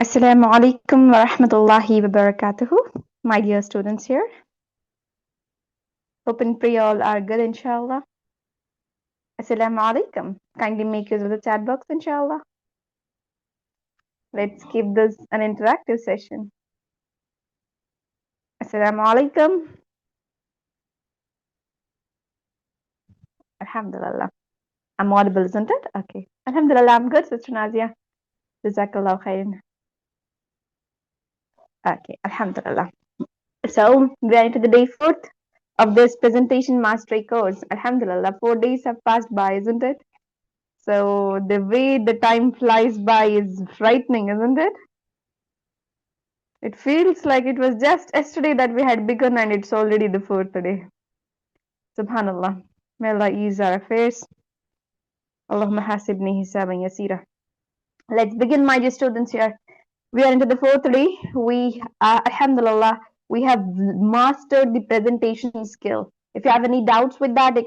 Assalamu alaikum wa rahmatullahi wa barakatuhu. My dear students here. Hope and pray all are good, inshallah. Assalamu alaikum. Kindly make use of the chat box, inshallah. Let's keep this an interactive session. Assalamu alaikum. Alhamdulillah. I'm audible, isn't it? Okay. Alhamdulillah, I'm good, Sister Nazia. Jazakallah khairan. Okay, Alhamdulillah. So, we are into the day 4th of this presentation mastery course. Alhamdulillah, 4 days have passed by, isn't it? So the way the time flies by is frightening, isn't it? It feels like it was just yesterday that we had begun and it's already the 4th day. Subhanallah. May Allah ease our affairs. Allahumma hasibni hisaban yasira. Let's begin, my dear students here. We are into the 4th day. Alhamdulillah, we have mastered the presentation skill. If you have any doubts with that,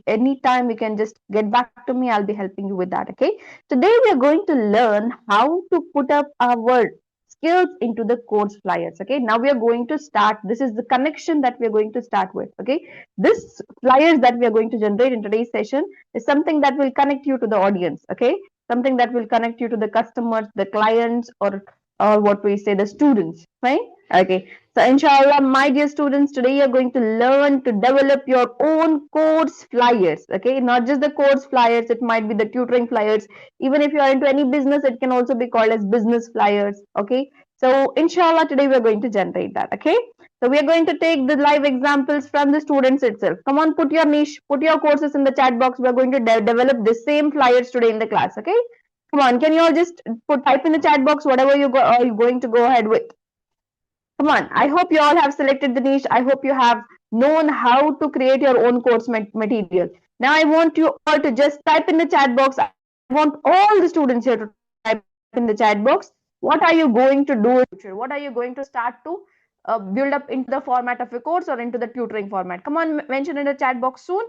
anytime you can just get back to me. I'll be helping you with that. Okay. Today we are going to learn how to put up our skills into the course flyers. Okay. Now we are going to start. This is the connection that we are going to start with. Okay. This flyers that we are going to generate in today's session is something that will connect you to the audience. Okay. Something that will connect you to the customers, the clients, or what we say, the students. Right. Okay. So inshallah, my dear students, today you're going to learn to develop your own course flyers. Okay, not just the course flyers, it might be the tutoring flyers. Even if you are into any business, it can also be called as business flyers. Okay, so inshallah, today we're going to generate that. Okay, so we are going to take the live examples from the students itself. Come on, put your niche, put your courses in the chat box. We're going to develop the same flyers today in the class. Okay, come on, can you all just type in the chat box whatever are you going to go ahead with? Come on, I hope you all have selected the niche. I hope you have known how to create your own course material. Now I want you all to just type in the chat box. I want all the students here to type in the chat box. What are you going to do in the future? What are you going to start to build up into the format of a course or into the tutoring format? Come on, mention in the chat box soon.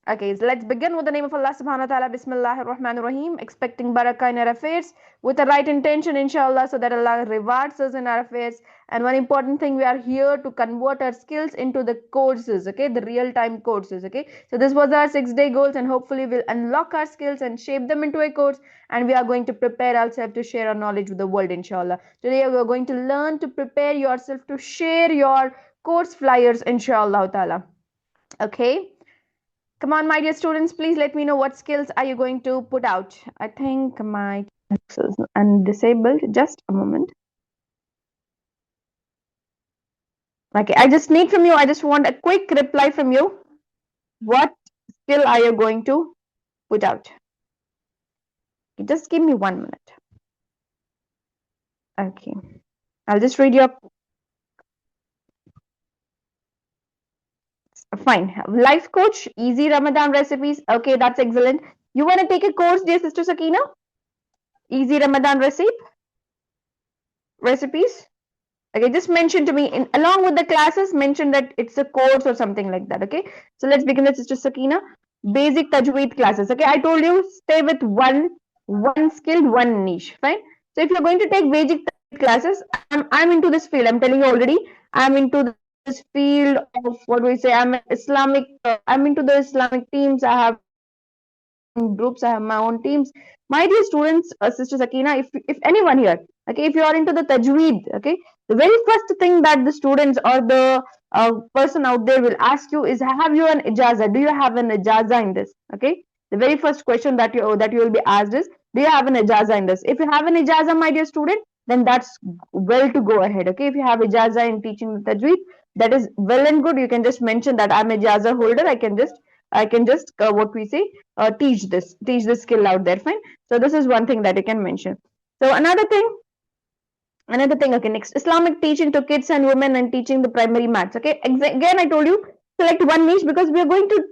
Okay, so let's begin with the name of Allah subhanahu wa ta'ala. Bismillahir Rahmanir Rahim. Expecting barakah in our affairs with the right intention, inshallah, so that Allah rewards us in our affairs. And one important thing, we are here to convert our skills into the courses, okay, the real-time courses, okay. So this was our 6-day goals, and hopefully we'll unlock our skills and shape them into a course. And we are going to prepare ourselves to share our knowledge with the world, inshallah. Today we are going to learn to prepare yourself to share your course flyers, inshallah ta'ala. Okay. Come on, my dear students, please let me know what skills are you going to put out. I think my is disabled. Just a moment. Okay, I just need from you, I just want a quick reply from you. What skill are you going to put out? Okay, just give me 1 minute. Okay, I'll just read your... Fine. Life coach, easy Ramadan recipes. Okay, that's excellent. You want to take a course, dear Sister Sakina? Easy Ramadan recipes. Okay, just mention to me along with the classes, mention that it's a course or something like that. Okay, so let's begin with Sister Sakina. Basic Tajweed classes. Okay, I told you stay with one skill, one niche. Fine. So if you're going to take basic classes, I'm into this field. I'm telling you already. I'm into this field of what we say. I'm Islamic. I'm into the Islamic teams. I have groups. I have my own teams. My dear students, Sister Sakina, if anyone here, okay, if you are into the Tajweed, okay, the very first thing that the students or the person out there will ask you is, have you an ijaza? Do you have an ijaza in this? Okay, the very first question that you will be asked is, do you have an ijaza in this? If you have an ijaza, my dear student, then that's well to go ahead. Okay, if you have ijaza in teaching the Tajweed, that is well and good. You can just mention that I'm a ijaza holder. I can just what we say, teach this skill out there. Fine. So this is one thing that you can mention. So another thing, okay, next, Islamic teaching to kids and women and teaching the primary maths. Okay, again I told you, select one niche because we are going to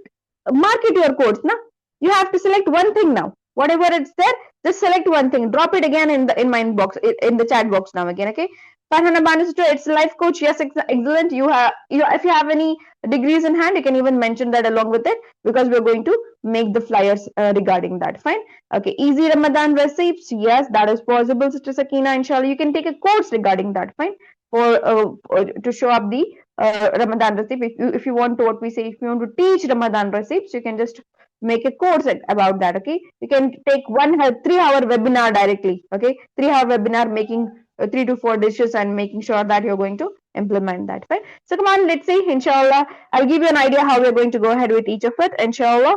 market your course. Now you have to select one thing now. Whatever it's there, just select one thing. Drop it again in my inbox, in the chat box now again. Okay, Farhana Banu sister, it's a life coach. Yes, excellent. If you have any degrees in hand, you can even mention that along with it, because we're going to make the flyers regarding that. Fine. Okay. Easy Ramadan recipes. Yes, that is possible, Sister Sakina. Inshallah, you can take a course regarding that. Fine. To show up the Ramadan recipe. If you want to, what we say, if you want to teach Ramadan recipes, you can just make a course about that. Okay. You can take 3-hour webinar directly. Okay. 3-hour webinar making 3 to 4 dishes and making sure that you're going to implement that. Right? So come on, let's see. Inshallah, I'll give you an idea how we're going to go ahead with each of it. Inshallah.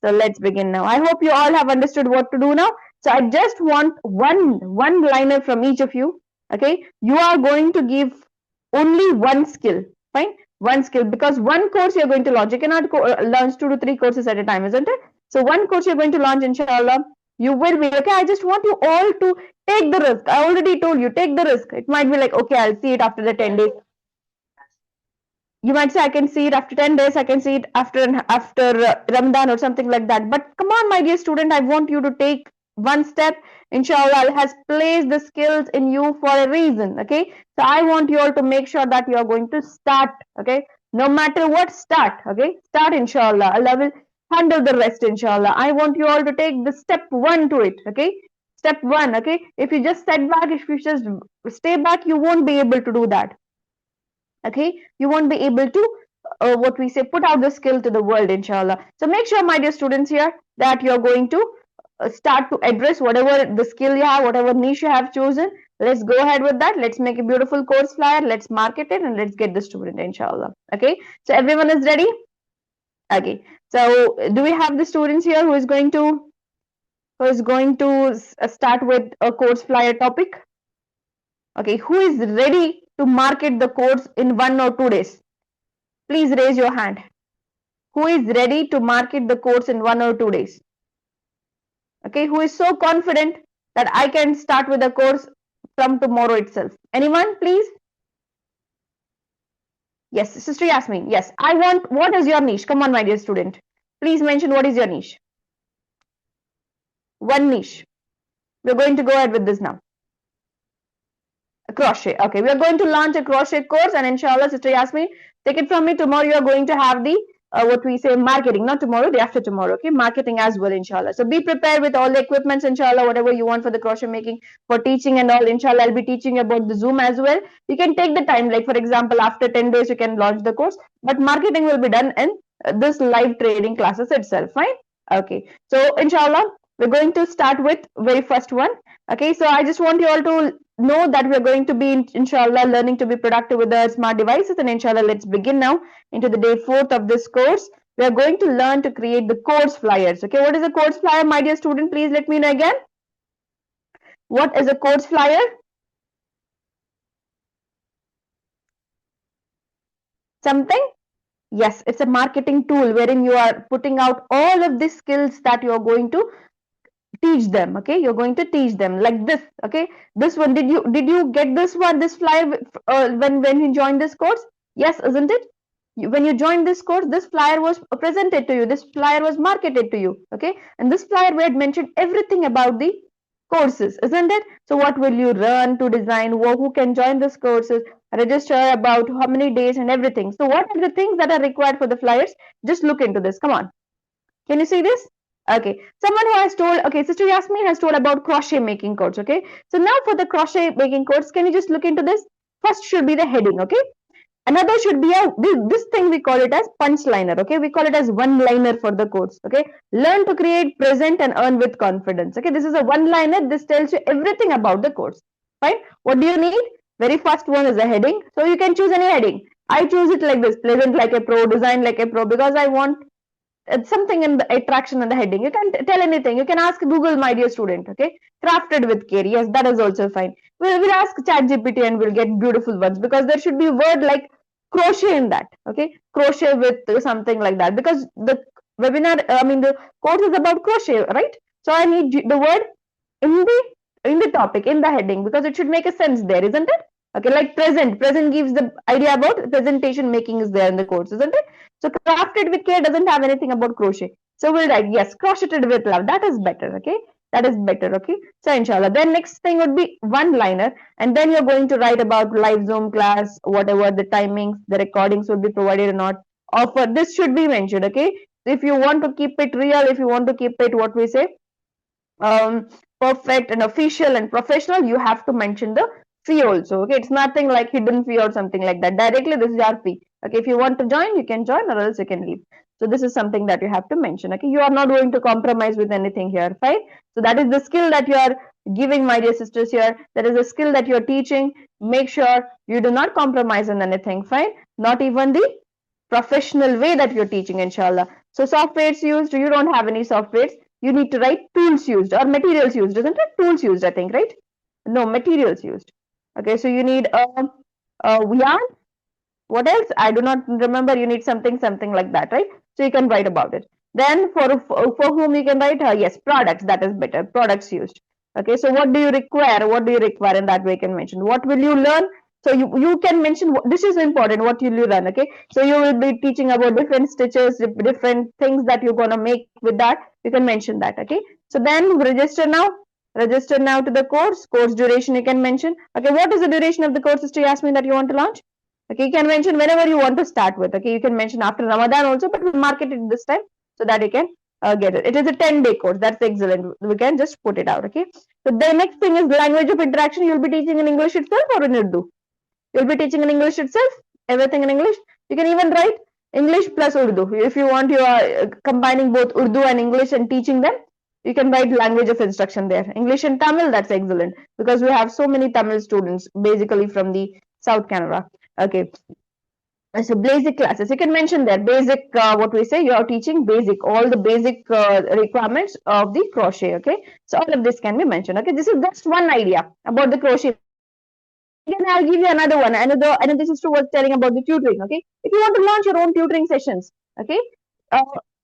So let's begin now. I hope you all have understood what to do now. So I just want one liner from each of you. Okay, you are going to give only one skill. Fine, one skill, because one course you're going to launch. You cannot launch 2 to 3 courses at a time, isn't it? So one course you're going to launch, inshallah. You will be okay. I just want you all to take the risk. I already told you, take the risk. It might be like, okay, I'll see it after the 10 days. You might say, I can see it after 10 days, I can see it after Ramadan or something like that. But come on, my dear student, I want you to take one step. Inshallah, Allah has placed the skills in you for a reason. Okay, so I want you all to make sure that you are going to start. Okay, no matter what, start. Okay, start, inshallah. Allah will handle the rest, inshallah. I want you all to take the step one to it. Okay, step one. Okay, if you just set back, if you just stay back, you won't be able to do that. Okay, you won't be able to what we say, put out the skill to the world, inshallah. So make sure, my dear students, here that you're going to start to address whatever the skill you have, whatever niche you have chosen. Let's go ahead with that. Let's make a beautiful course flyer, let's market it, and let's get the student, inshallah. Okay, so everyone is ready? Okay, so do we have the students here who is going to start with a course flyer topic? Okay, who is ready to market the course in 1 or 2 days? Please raise your hand. Who is ready to market the course in 1 or 2 days? Okay, who is so confident that I can start with the course from tomorrow itself? Anyone, please? Yes, Sister Yasmin. Yes, what is your niche? Come on, my dear student. Please mention what is your niche. One niche. We're going to go ahead with this now. A crochet. Okay, we are going to launch a crochet course, and inshallah, Sister Yasmin, take it from me. Tomorrow you are going to have the what we say, marketing. Not tomorrow, day after tomorrow. Okay, marketing as well, inshallah. So be prepared with all the equipments, inshallah, whatever you want for the crochet making, for teaching and all. Inshallah, I'll be teaching about the Zoom as well. You can take the time, like for example, after 10 days you can launch the course, but marketing will be done in this live training classes itself. Fine. Okay, so inshallah, we're going to start with very first one. Okay, so I just want you all to know that we're going to be, inshallah, learning to be productive with the smart devices, and inshallah, let's begin now into the day 4th of this course. We are going to learn to create the course flyers. Okay, what is a course flyer, my dear student? Please let me know again. What is a course flyer? Something? Yes, it's a marketing tool wherein you are putting out all of the skills that you are going to teach them. Okay, you're going to teach them like this. Okay, this one, did you get this one, this flyer when you joined this course? Yes, isn't it? When you joined this course, this flyer was presented to you, this flyer was marketed to you. Okay, and this flyer we had mentioned everything about the courses, isn't it? So what will you learn to design, who can join these courses, register, about how many days, and everything. So what are the things that are required for the flyers? Just look into this. Come on, can you see this? Okay, someone who has told, okay, Sister Yasmin has told about crochet making course. Okay, so now for the crochet making course, can you just look into this? First should be the heading. Okay, another should be this thing, we call it as punch liner. Okay, we call it as one liner for the course. Okay, learn to create, present, and earn with confidence. Okay, this is a one liner. This tells you everything about the course. Fine, what do you need? Very first one is a heading, so you can choose any heading. I choose it like this: present like a pro, design like a pro, because I want something in the attraction in the heading. You can tell anything. You can ask Google, my dear student. Okay, crafted with care. Yes, that is also fine. We'll ask ChatGPT and we'll get beautiful ones, because there should be a word like crochet in that. Okay, crochet with something like that, because the webinar, the course is about crochet, right? So I need the word in the topic, in the heading, because it should make a sense there, isn't it? Okay, like present gives the idea about presentation making is there in the course, isn't it? So crafted with care doesn't have anything about crochet, so we'll write yes, crocheted with love. That is better. Okay, That is better. Okay, so inshallah, then next thing would be one liner, and then you're going to write about live Zoom class, whatever the timings, the recordings would be provided or not, offer, this should be mentioned. Okay, if you want to keep it real, if you want to keep it what we say, um, perfect and official and professional, you have to mention the fee also. Okay, it's nothing like hidden fee or something like that. Directly, this is our fee. Okay, if you want to join, you can join, or else you can leave. So this is something that you have to mention. Okay, you are not going to compromise with anything here. Fine. So that is the skill that you are giving, my dear sisters. Here, that is a skill that you are teaching. Make sure you do not compromise on anything. Fine. Not even the professional way that you're teaching, inshallah. So softwares used, you don't have any softwares. You need to write tools used or materials used, isn't it? Tools used, I think, right? No, materials used. Okay, so you need a yarn. What else? I do not remember. You need something like that, right? So you can write about it. Then for whom you can write, yes, products. That is better. Products used. Okay, so what do you require? What do you require? In that way, you can mention. What will you learn? So you can mention, this is important. What will you learn? Okay, so you will be teaching about different stitches, different things that you're gonna make with that. You can mention that. Okay, so then register now. Register now to the course. Course duration you can mention. Okay, what is the duration of the course, Sister Yasmin, that you want to launch? Okay, you can mention whenever you want to start with. Okay, you can mention after Ramadan also, but we'll market it this time so that you can get it. It is a 10-day course. That's excellent. We can just put it out. Okay, so the next thing is language of interaction. You'll be teaching in English itself or in Urdu? You'll be teaching in English itself, everything in English. You can even write English plus Urdu. If you want, you are combining both Urdu and English and teaching them. You can write language of instruction there. English and Tamil, that's excellent, because we have so many Tamil students basically from the South Canada. Okay, so basic classes, you can mention there basic, what we say, you are teaching basic, all the basic requirements of the crochet. Okay, so all of this can be mentioned. Okay, this is just one idea about the crochet. Again, I'll give you another one. Another sister was telling about the tutoring. Okay, if you want to launch your own tutoring sessions, okay, uh,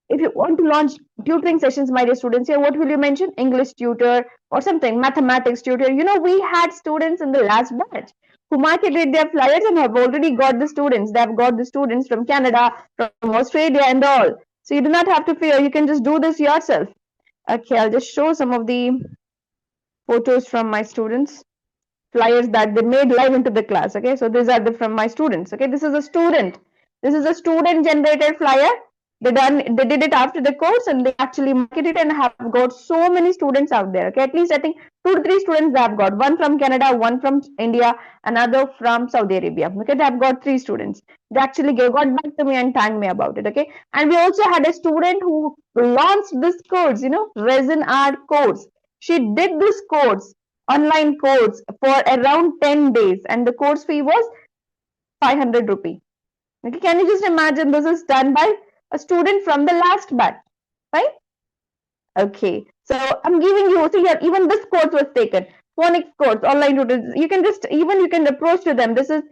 if you want to launch tutoring sessions, my dear students, here, what will you mention? English tutor or something, mathematics tutor. You know, we had students in the last batch who marketed their flyers and have already got the students. They have got the students from Canada, from Australia, and all. So you do not have to fear. You can just do this yourself. Okay, I'll just show some of the photos from my students, flyers that they made live into the class. Okay, so these are the from my students. Okay, this is a student generated flyer. They did it after the course, and they actually marketed and have got so many students out there. Okay, at least I think 2 to 3 students they have got, one from Canada, one from India, another from Saudi Arabia. Okay, they have got 3 students. They actually got back to me and thanked me about it. Okay, and we also had a student who launched this course, resin art course. She did this course, online course, for around 10 days, and the course fee was 500 rupee. Okay, can you just imagine, this is done by a student from the last batch, right? Okay, so I'm giving you, so here even this course was taken, phonics course, online tutors. You can just, even you can approach to them. This is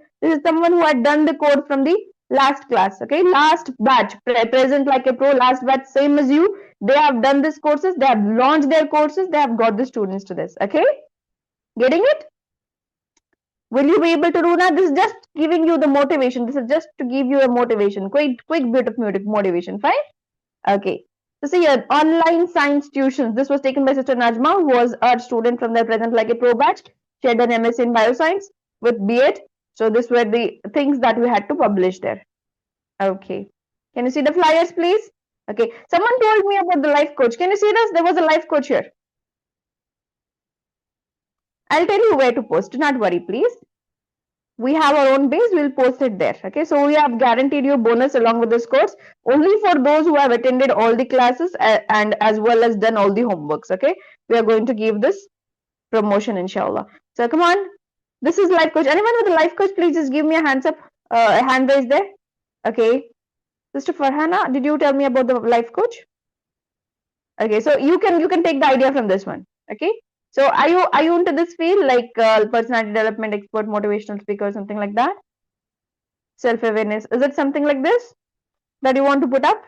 someone who had done the course from the last class. Okay, last batch, present like a pro, last batch, same as you. They have done these courses, they have launched their courses, they have got the students to this. Okay, getting it? Will you be able to do that? This is just giving you the motivation. This is just to give you a motivation, quick bit of motivation. Fine. Okay, so see here, online science tuitions. This was taken by Sister Najma, who was a student from the present like a pro batch. She had done MS in bioscience with B.Ed. So these were the things that we had to publish there. Okay, can you see the flyers, please? Okay, someone told me about the life coach. Can you see this? There was a life coach here. I'll tell you where to post. Do not worry, please. We have our own base, we'll post it there. Okay, so we have guaranteed you bonus along with this course only for those who have attended all the classes and as well as done all the homeworks. Okay, we are going to give this promotion, inshallah. So come on, this is life coach. Anyone with a life coach, please just give me a hands up, a hand raise there. Okay, Sister Farhana, did you tell me about the life coach? Okay, so you can take the idea from this one. Okay, so are you into this field, like personality development expert, motivational speaker, something like that? Self-awareness. Is it something like this that you want to put up?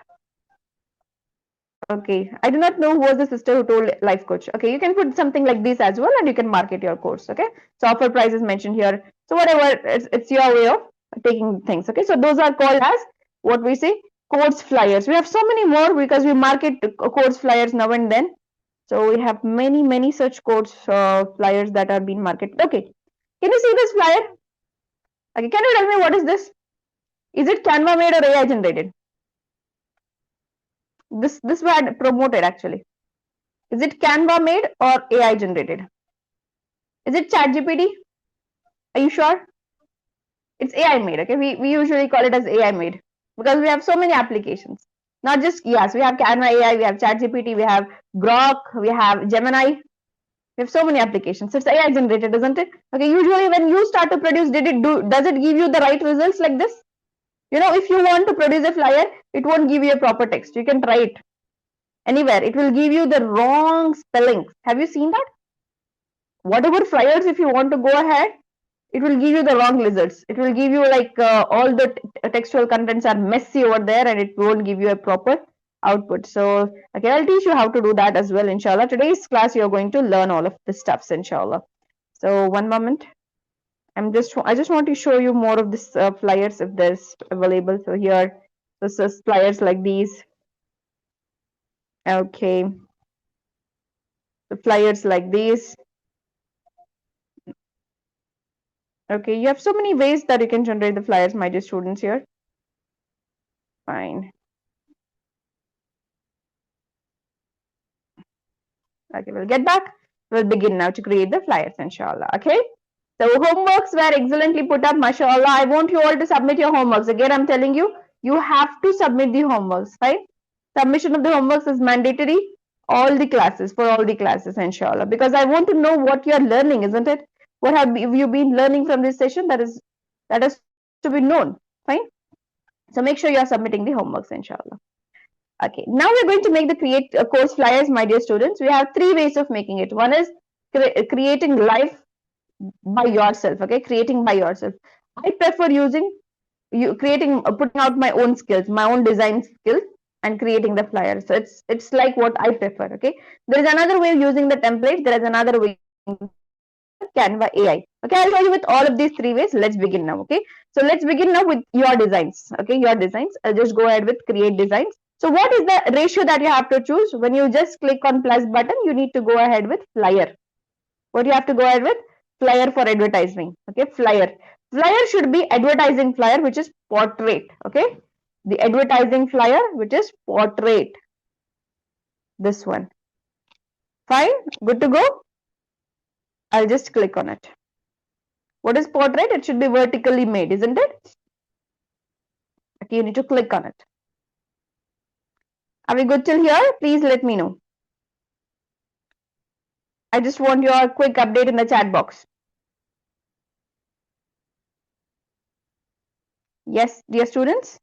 Okay, I do not know who was the sister who told life coach. Okay, you can put something like this as well, and you can market your course. Okay, so offer price is mentioned here. So whatever, it's your way of taking things. Okay, so those are called as what we say course flyers. We have so many more because we market course flyers now and then. So we have many such course flyers that are being marketed. Okay, can you see this flyer? Okay, can you tell me what is this? Is it Canva made or AI generated? This word promoted actually. Is it Canva made or AI generated? Is it ChatGPT? Are you sure? It's AI made. Okay, we usually call it as AI made because we have so many applications. Not just, yes, we have Canva AI, we have ChatGPT, we have Grok, we have Gemini. We have so many applications. It's AI generated, isn't it? Okay, usually when you start to produce, does it give you the right results like this? You know, if you want to produce a flyer, it won't give you a proper text. You can try it anywhere. It will give you the wrong spellings. Have you seen that? Whatever flyers, if you want to go ahead, it will give you the wrong results. It will give you like all the textual contents are messy over there and it won't give you a proper output. So, okay, I'll teach you how to do that as well, inshallah. Today's class, you're going to learn all of the stuffs, inshallah. So, one moment. I just want to show you more of this flyers if there's available. So here, this is flyers like these. Okay, the flyers like these. Okay, you have so many ways that you can generate the flyers, my dear students here. Fine. Okay, we'll get back. We'll begin now to create the flyers, inshallah. Okay. So homeworks were excellently put up, mashallah. I want you all to submit your homeworks. Again, I'm telling you, you have to submit the homeworks, right? Submission of the homeworks is mandatory. All the classes, for all the classes, inshallah. Because I want to know what you are learning, isn't it? What have you been learning from this session? That is to be known. Fine. So make sure you are submitting the homeworks, inshallah. Okay, now we're going to make the create course flyers, my dear students. We have three ways of making it. One is creating live by yourself. Okay, creating by yourself. I prefer using putting out my own skills, my own design skills, and creating the flyer. So it's like what I prefer. Okay, there is another way of using the template. There is another way, Canva AI. Okay, I'll show you with all of these three ways. Let's begin now. Okay, so let's begin now with your designs. Okay, your designs. I'll just go ahead with create designs. So what is the ratio that you have to choose? When you just click on plus button, you need to go ahead with flyer. What you have to go ahead with? Flyer for advertising. Okay, flyer. Flyer should be advertising flyer, which is portrait. Okay, the advertising flyer, which is portrait. This one. Fine, good to go. I'll just click on it. What is portrait? It should be vertically made, isn't it? Okay, you need to click on it. Are we good till here? Please let me know. I just want your quick update in the chat box. Yes, dear students?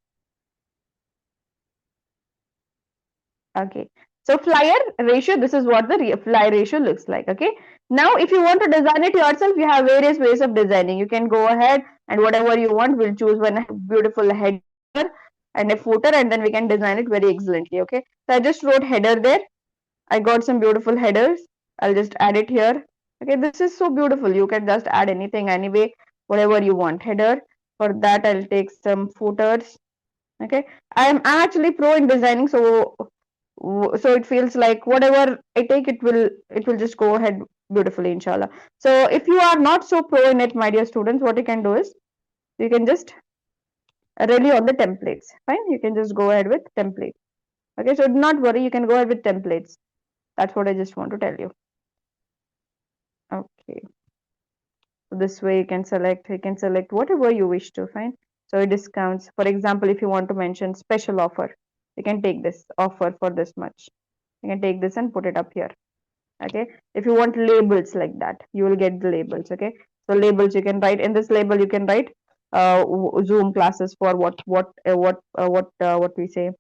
Okay. So flyer ratio, this is what the flyer ratio looks like. Okay. Now, if you want to design it yourself, you have various ways of designing. You can go ahead and whatever you want, we'll choose one beautiful header and a footer, and then we can design it very excellently. Okay. So I just wrote header there. I got some beautiful headers. I'll just add it here. Okay. This is so beautiful. You can just add anything anyway, whatever you want. Header. For that, I'll take some footers. Okay. I'm actually pro in designing, so it feels like whatever I take, it will just go ahead beautifully, inshallah. So if you are not so pro in it, my dear students, what you can do is you can just rely on the templates. Fine, you can just go ahead with templates. Okay, so do not worry, you can go ahead with templates. That's what I just want to tell you. Okay, so this way you can select whatever you wish to. Fine, so it discounts. For example, if you want to mention special offer, you can take this offer for this much. You can take this and put it up here. Okay, if you want labels like that, you will get the labels. Okay, so labels you can write in this label, you can write Zoom classes for what we say,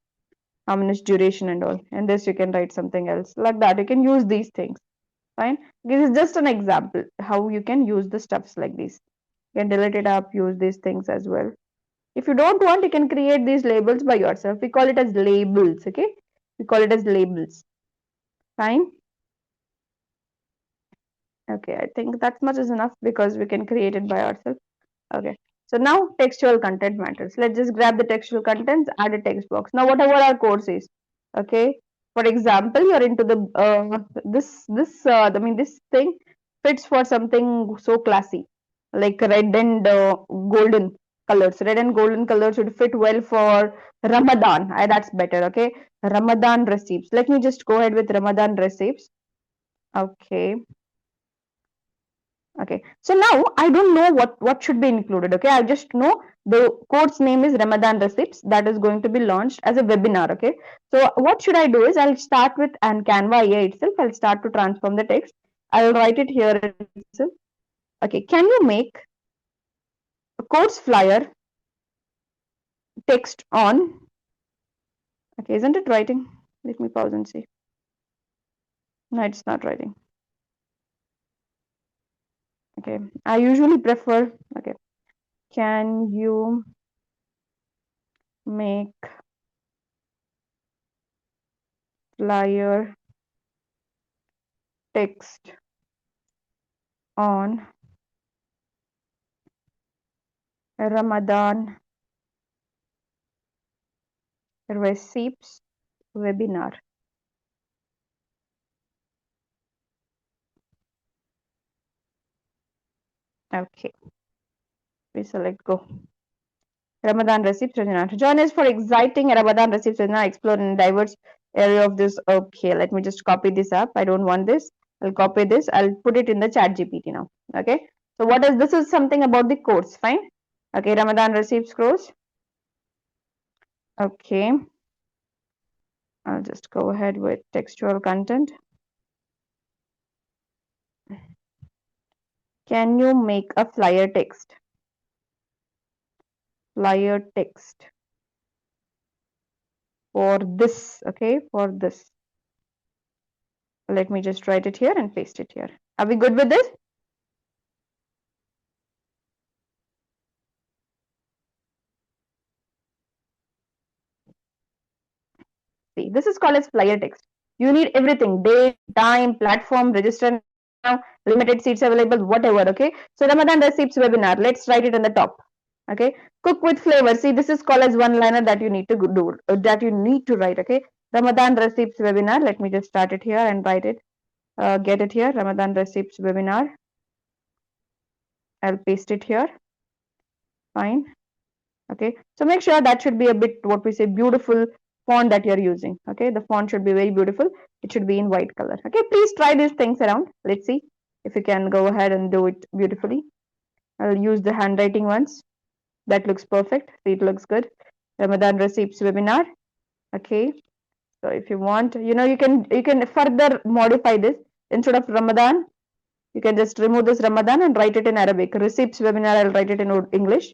how minutes duration and all, and this you can write something else like that. You can use these things. Fine, this is just an example how you can use the stuffs like this. You can delete it up, use these things as well. If you don't want, you can create these labels by yourself. We call it as labels. Okay, we call it as labels. Fine. Okay, I think that much is enough because we can create it by ourselves. Okay, so now textual content matters. Let's just grab the textual contents, add a text box. Now, whatever our course is, okay, For example, you're into the this thing fits for something so classy, like red and golden colors. Red and golden colors would fit well for Ramadan. That's better. Okay, Ramadan receipts. Let me just go ahead with Ramadan receipts. Okay. Okay, so now I don't know what should be included. Okay, I just know the course name is Ramadan Receipts, that is going to be launched as a webinar. Okay, so what should I do is I'll start with and Canva AI itself. I'll start to transform the text. I'll write it here itself. Okay, can you make a course flyer text on? Okay, isn't it writing? Let me pause and see. No, it's not writing. Okay, I usually prefer. Okay, can you make flyer text on Ramadan receipts webinar? Okay, we select go. Ramadan receipts webinar. Join us for exciting Ramadan receipts webinar. Explore in diverse area of this. Okay, let me just copy this up. I don't want this. I'll copy this. I'll put it in the chat GPT now. Okay. So what is this? Is something about the course. Fine. Okay, Ramadan receipts course. Okay. I'll just go ahead with textual content. Can you make a flyer text? Flyer text for this. Okay, for this. Let me just write it here and paste it here. Are we good with this? See, this is called as flyer text. You need everything: date, time, platform, register now, limited seats available, whatever. Okay. So Ramadan receipts webinar. Let's write it on the top. Okay. Cook with flavor. See, this is called as one liner that you need to do, that you need to write. Okay. Ramadan receipts webinar. Let me just start it here and write it. Get it here. Ramadan receipts webinar. I'll paste it here. Fine. Okay, so make sure that should be a bit what we say beautiful font that you're using. Okay, the font should be very beautiful. It should be in white color. Okay, please try these things around. Let's see if you can go ahead and do it beautifully. I'll use the handwriting ones. That looks perfect. See, it looks good. Ramadan receipts webinar. Okay, so if you want, you can further modify this. Instead of Ramadan, you can just remove this Ramadan and write it in Arabic. Receipts webinar, I'll write it in English.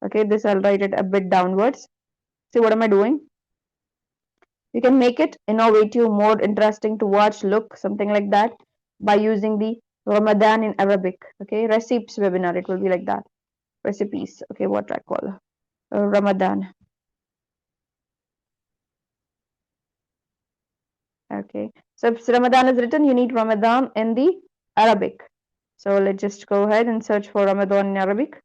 Okay, this I'll write it a bit downwards. See, what am I doing? You can make it innovative, more interesting to watch, look, something like that, by using the Ramadan in Arabic. Okay, recipes webinar, it will be like that. Recipes. Okay, what I call Ramadan. Okay, so if Ramadan is written, you need Ramadan in the Arabic. So let's just go ahead and search for Ramadan in Arabic.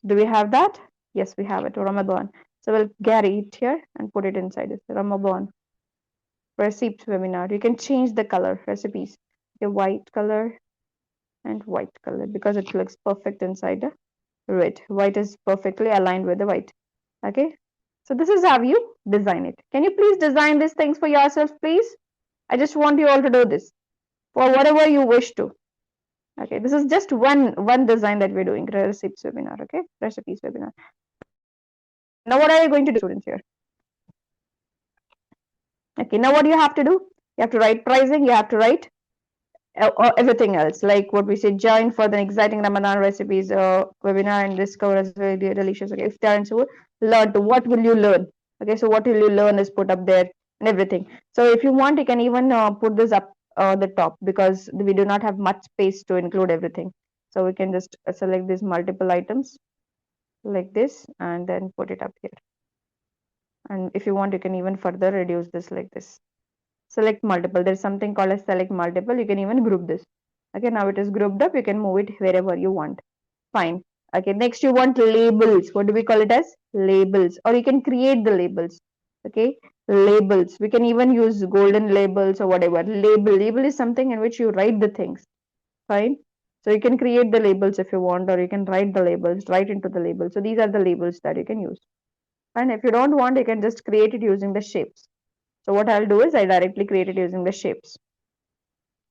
Do we have that? Yes, we have it, Ramadan. So we'll carry it here and put it inside this Ramadan recipes webinar. You can change the color, recipes. Okay, white color and white color, because it looks perfect inside the red. White is perfectly aligned with the white. Okay, so this is how you design it. Can you please design these things for yourself, please? I just want you all to do this for whatever you wish to. Okay, this is just one design that we're doing, recipes webinar. Okay, recipes webinar. Now what are you going to do, students, here? Okay, now what do you have to do? You have to write pricing, you have to write everything else, like what we say, join for the exciting Ramadan recipes webinar and discover as very delicious. Okay, iftar and so learn. What will you learn? Okay, so what will you learn is put up there and everything. So if you want, you can even put this up the top, because we do not have much space to include everything. So we can just select these multiple items like this and then put it up here. And if you want, you can even further reduce this like this. Select multiple. There's something called as select multiple. You can even group this. Okay, now it is grouped up. You can move it wherever you want. Fine. Okay, next you want labels. What do we call it as? Labels. Or you can create the labels. Okay, labels. We can even use golden labels or whatever. Label is something in which you write the things. Fine. So you can create the labels if you want, or you can write the labels, write into the label. So these are the labels that you can use. And if you don't want, you can just create it using the shapes. So what I'll do is I directly create it using the shapes.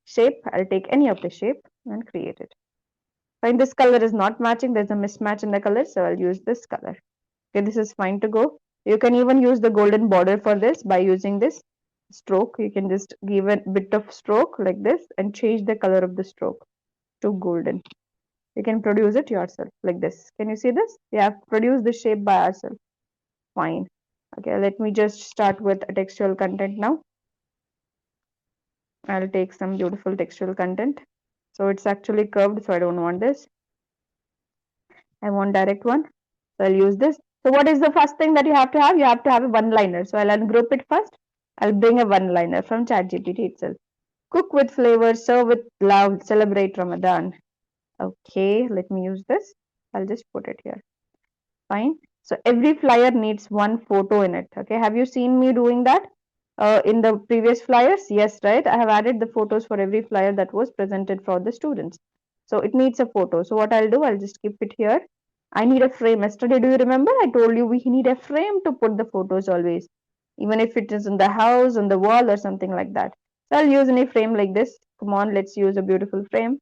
Shape, I'll take any of the shape and create it. Fine, this color is not matching. There's a mismatch in the color, so I'll use this color. Okay, this is fine to go. You can even use the golden border for this by using this stroke. You can just give a bit of stroke like this and change the color of the stroke to golden. You can produce it yourself like this. Can you see this? We have produced the shape by ourselves. Fine. Okay, let me just start with a textual content now. I'll take some beautiful textual content. So it's actually curved, so I don't want this. I want direct one. So I'll use this. So what is the first thing that you have to have? You have to have a one-liner. So I'll ungroup it first. I'll bring a one-liner from ChatGPT itself. Cook with flavor, serve with love, celebrate Ramadan. Okay, let me use this. I'll just put it here. Fine. So every flyer needs one photo in it. Okay, have you seen me doing that in the previous flyers? Yes, right. I have added the photos for every flyer that was presented for the students. So it needs a photo. So what I'll do, I'll just keep it here. I need a frame. Yesterday, do you remember? I told you we need a frame to put the photos always, even if it is in the house, on the wall, or something like that. So I'll use any frame like this. Come on, let's use a beautiful frame.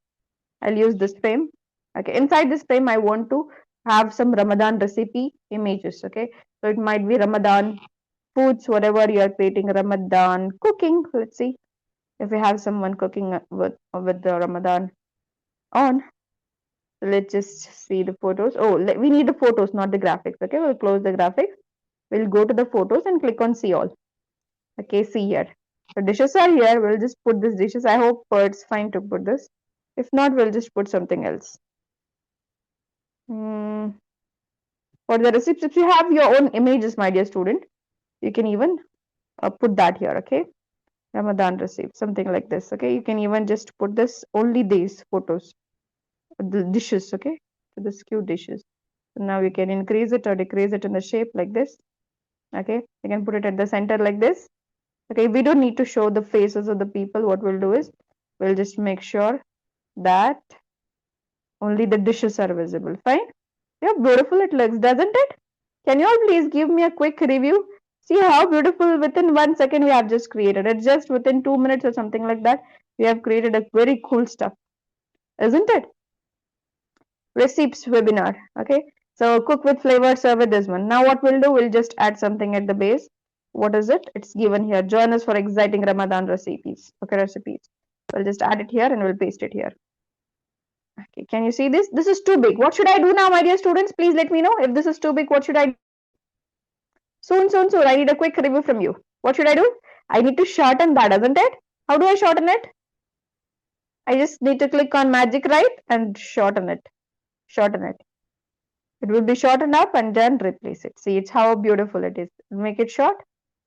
I'll use this frame. Okay, inside this frame, I want to have some Ramadan recipe images. Okay, so it might be Ramadan foods, whatever you are creating, Ramadan cooking. Let's see if we have someone cooking with the Ramadan on. So let's just see the photos. Oh, we need the photos, not the graphics. Okay, we'll close the graphics. We'll go to the photos and click on see all. Okay, see here. The dishes are here. We'll just put these dishes. I hope it's fine to put this. If not, we'll just put something else. For the receipts, if you have your own images, my dear student, you can even put that here. Okay, Ramadan receipt, something like this. Okay, you can even just put this only these photos, the dishes. Okay, so the skew dishes. So now you can increase it or decrease it in the shape like this. Okay, you can put it at the center like this. Okay, we don't need to show the faces of the people. What we'll do is we'll just make sure that only the dishes are visible. Fine. Yeah, beautiful it looks, doesn't it? Can you all please give me a quick review? See how beautiful within 1 second we have just created it. Just within 2 minutes or something like that, we have created a very cool stuff, isn't it? Recipes webinar. Okay. So cook with flavor, serve with this one. Now what we'll do, we'll just add something at the base. What is it? It's given here. Join us for exciting Ramadan recipes. Okay, recipes. We'll just add it here and we'll paste it here. Okay, can you see this? This is too big. What should I do now, my dear students? Please let me know if this is too big. What should I do? Soon. I need a quick review from you. What should I do? I need to shorten that, isn't it? How do I shorten it? I just need to click on magic right and shorten it. Shorten it. It will be shortened up and then replace it. See, it's how beautiful it is. Make it short.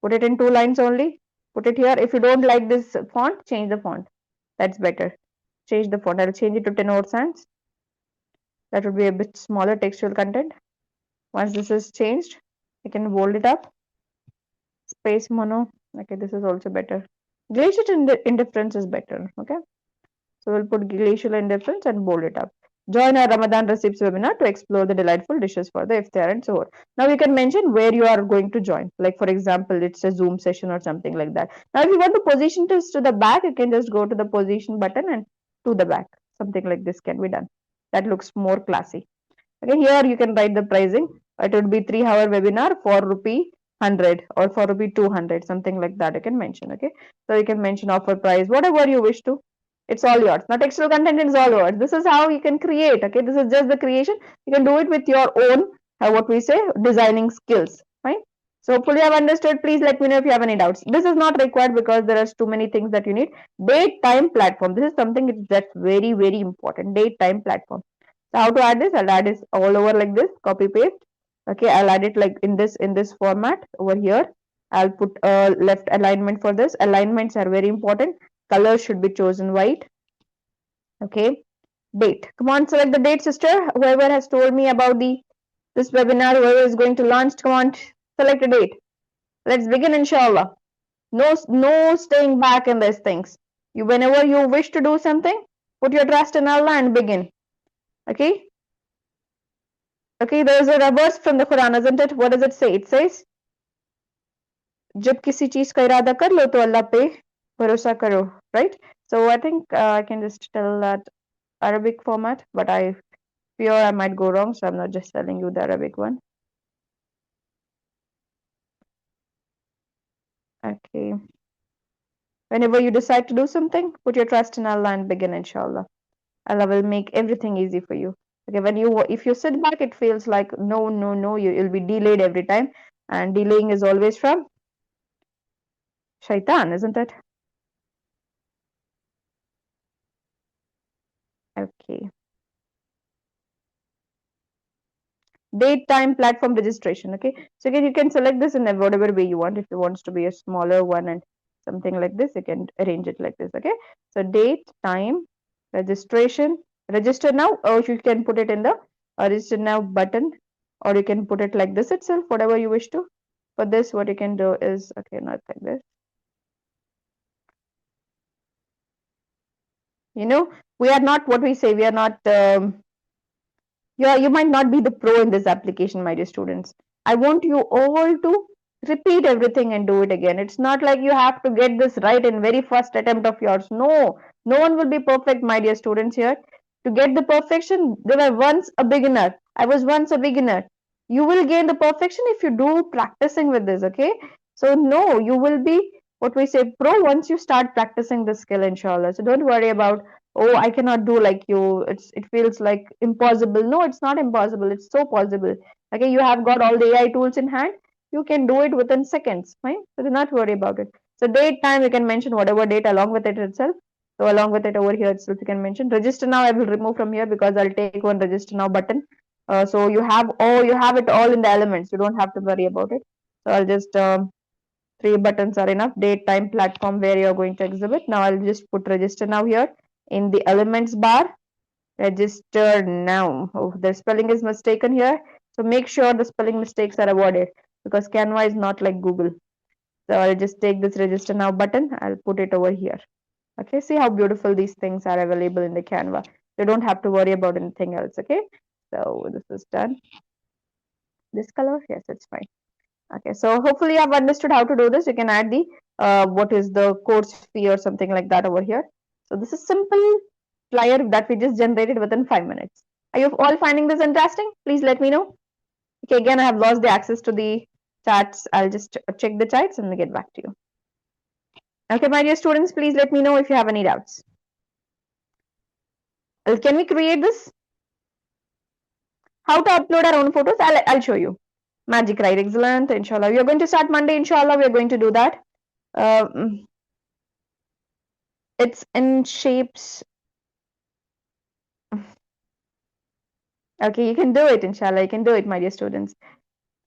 Put it in 2 lines only. Put it here. If you don't like this font, change the font. That's better. Change the font. I'll change it to 10 sans. That would be a bit smaller textual content. Once this is changed, I can bold it up. Space mono. Okay, this is also better. Glacial indifference is better. Okay, so we'll put glacial indifference and bold it up. Join our Ramadan recipes webinar to explore the delightful dishes for the iftar and so on. Now you can mention where you are going to join. Like for example, it's a Zoom session or something like that. Now if you want to position this to the back, you can just go to the position button and to the back. Something like this can be done. That looks more classy. Okay, here you can write the pricing. It would be 3 hour webinar for rupee 100 or for rupee 200, something like that you can mention. Okay, so you can mention offer price, whatever you wish to. It's all yours. Now textual content is all yours. This is how you can create. Okay, this is just the creation. You can do it with your own what we say designing skills. Fine. So hopefully you have understood. Please let me know if you have any doubts. This is not required because there are too many things that you need. Date time platform. This is something that's very important. Date time platform. So how to add this? I'll add this all over like this, copy paste. Okay, I'll add it like in this format over here. I'll put a left alignment for this. Alignments are very important. Color should be chosen white. Okay, date. Come on, select the date, sister. Whoever has told me about this webinar, whoever is going to launch, come on, select a date. Let's begin, inshallah. No staying back in these things. Whenever you wish to do something, put your trust in Allah and begin. Okay? Okay, there is a verse from the Quran, isn't it? What does it say? It says, जब किसी चीज का इरादा कर लो तो अल्लाह पे भरोसा करो, right? So I think I can just tell that Arabic format, but I fear I might go wrong, so I'm not just telling you the Arabic one. Okay. Whenever you decide to do something, put your trust in Allah and begin, inshallah. Allah will make everything easy for you. Okay, if you sit back, it feels like no, you'll be delayed every time, and delaying is always from shaitan, isn't it? Okay. Date, time, platform registration. Okay, so again, you can select this in whatever way you want. If you want to be a smaller one and something like this, you can arrange it like this. Okay, so date, time, registration, register now, or you can put it in the register now button, or you can put it like this itself, whatever you wish to. For this, what you can do is, okay, not like this. We are not what we say. We are not. You might not be the pro in this application, my dear students. I want you all to repeat everything and do it again. It's not like you have to get this right in very first attempt of yours. No one will be perfect, my dear students here. To get the perfection, they were once a beginner. I was once a beginner. You will gain the perfection if you do practicing with this, okay? So no, you will be what we say pro once you start practicing the skill, inshallah. So don't worry about, oh, I cannot do like you. It feels like impossible. No, it's not impossible. It's so possible. Okay, you have got all the AI tools in hand. You can do it within seconds, right? So do not worry about it. So date, time, you can mention whatever date along with it itself. So along with it over here itself, you can mention register now. I will remove from here because I'll take one register now button. So you have it all in the elements. You don't have to worry about it. So I'll just three buttons are enough. Date, time, platform where you're going to exhibit. Now I'll just put register now here in the elements bar. Register now. Oh, the spelling is mistaken here. So make sure the spelling mistakes are avoided because Canva is not like Google. So I'll just take this register now button. I'll put it over here. Okay, see how beautiful these things are available in the Canva. You don't have to worry about anything else. Okay, so this is done. This color, yes, it's fine. Okay, so hopefully you have understood how to do this. You can add the what is the course fee or something like that over here. So this is simple flyer that we just generated within 5 minutes. Are you all finding this interesting? Please let me know. Okay, again, I have lost the access to the chats. I'll just check the chats and get back to you. Okay, my dear students, please let me know if you have any doubts. Can we create this? How to upload our own photos? I'll show you. Magic, right? Excellent. Inshallah. We are going to start Monday. Inshallah, we are going to do that. It's in shapes. Okay, you can do it, inshallah. You can do it, my dear students.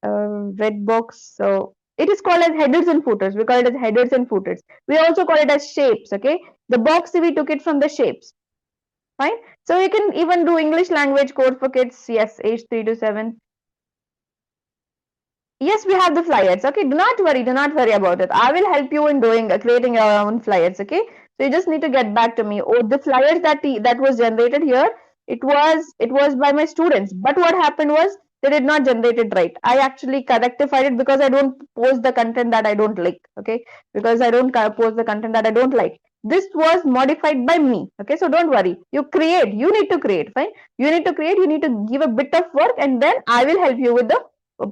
Red box. So it is called as headers and footers. We call it as headers and footers. We also call it as shapes. Okay, the box we took it from the shapes. Fine. So you can even do English language code for kids. Yes, age 3 to 7. Yes, we have the flyers. Okay, do not worry about it. I will help you in doing creating your own flyers. Okay, so you just need to get back to me. Oh, the flyers that was generated here, it was by my students. But what happened was they did not generate it right. I actually rectified it because I don't post the content that I don't like. Okay, because I don't post the content that I don't like. This was modified by me. Okay, so don't worry. You create. You need to create. Fine. You need to create. You need to give a bit of work, and then I will help you with the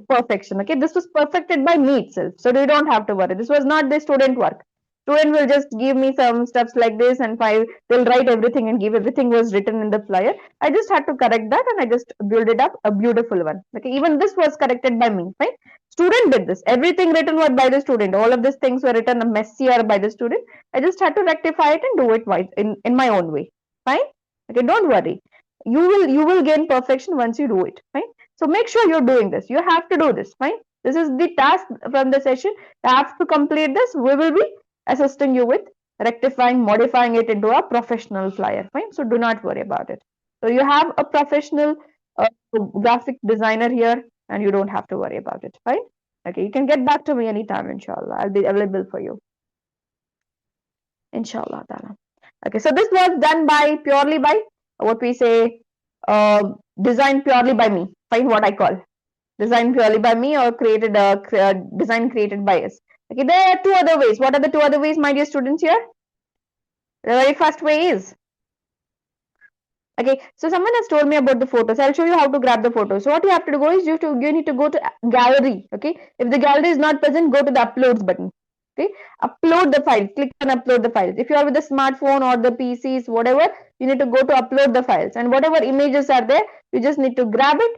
perfection. Okay, this was perfected by me itself, so you don't have to worry. This was not the student work. Student will just give me some steps like this, and they'll write everything and give everything was written in the flyer. I just had to correct that, and I just build it up a beautiful one. Okay, even this was corrected by me. Fine. Student did this. Everything written was by the student. All of these things were written messier by the student. I just had to rectify it and do it in my own way. Fine. Okay, don't worry. You will gain perfection once you do it. Fine. So make sure you're doing this. You have to do this. Fine. This is the task from the session. You have to complete this. We will be assisting you with rectifying, modifying it into a professional flyer. Fine. So do not worry about it. So you have a professional graphic designer here, and you don't have to worry about it. Fine. Okay, you can get back to me anytime, inshallah. I'll be available for you, inshallah ta'ala. Okay, so this was done by purely by what we say, uh, designed purely by me. Fine, what I call designed purely by me, or created design created by us. Okay, there are two other ways. What are the two other ways, my dear students here? The very first way is, okay, so someone has told me about the photos. I'll show you how to grab the photos. So what you have to do is you need to go to gallery. Okay, if the gallery is not present, go to the uploads button. Okay, upload the files. Click on upload the files. If you are with the smartphone or the PCs, whatever, you need to go to upload the files, and whatever images are there, you just need to grab it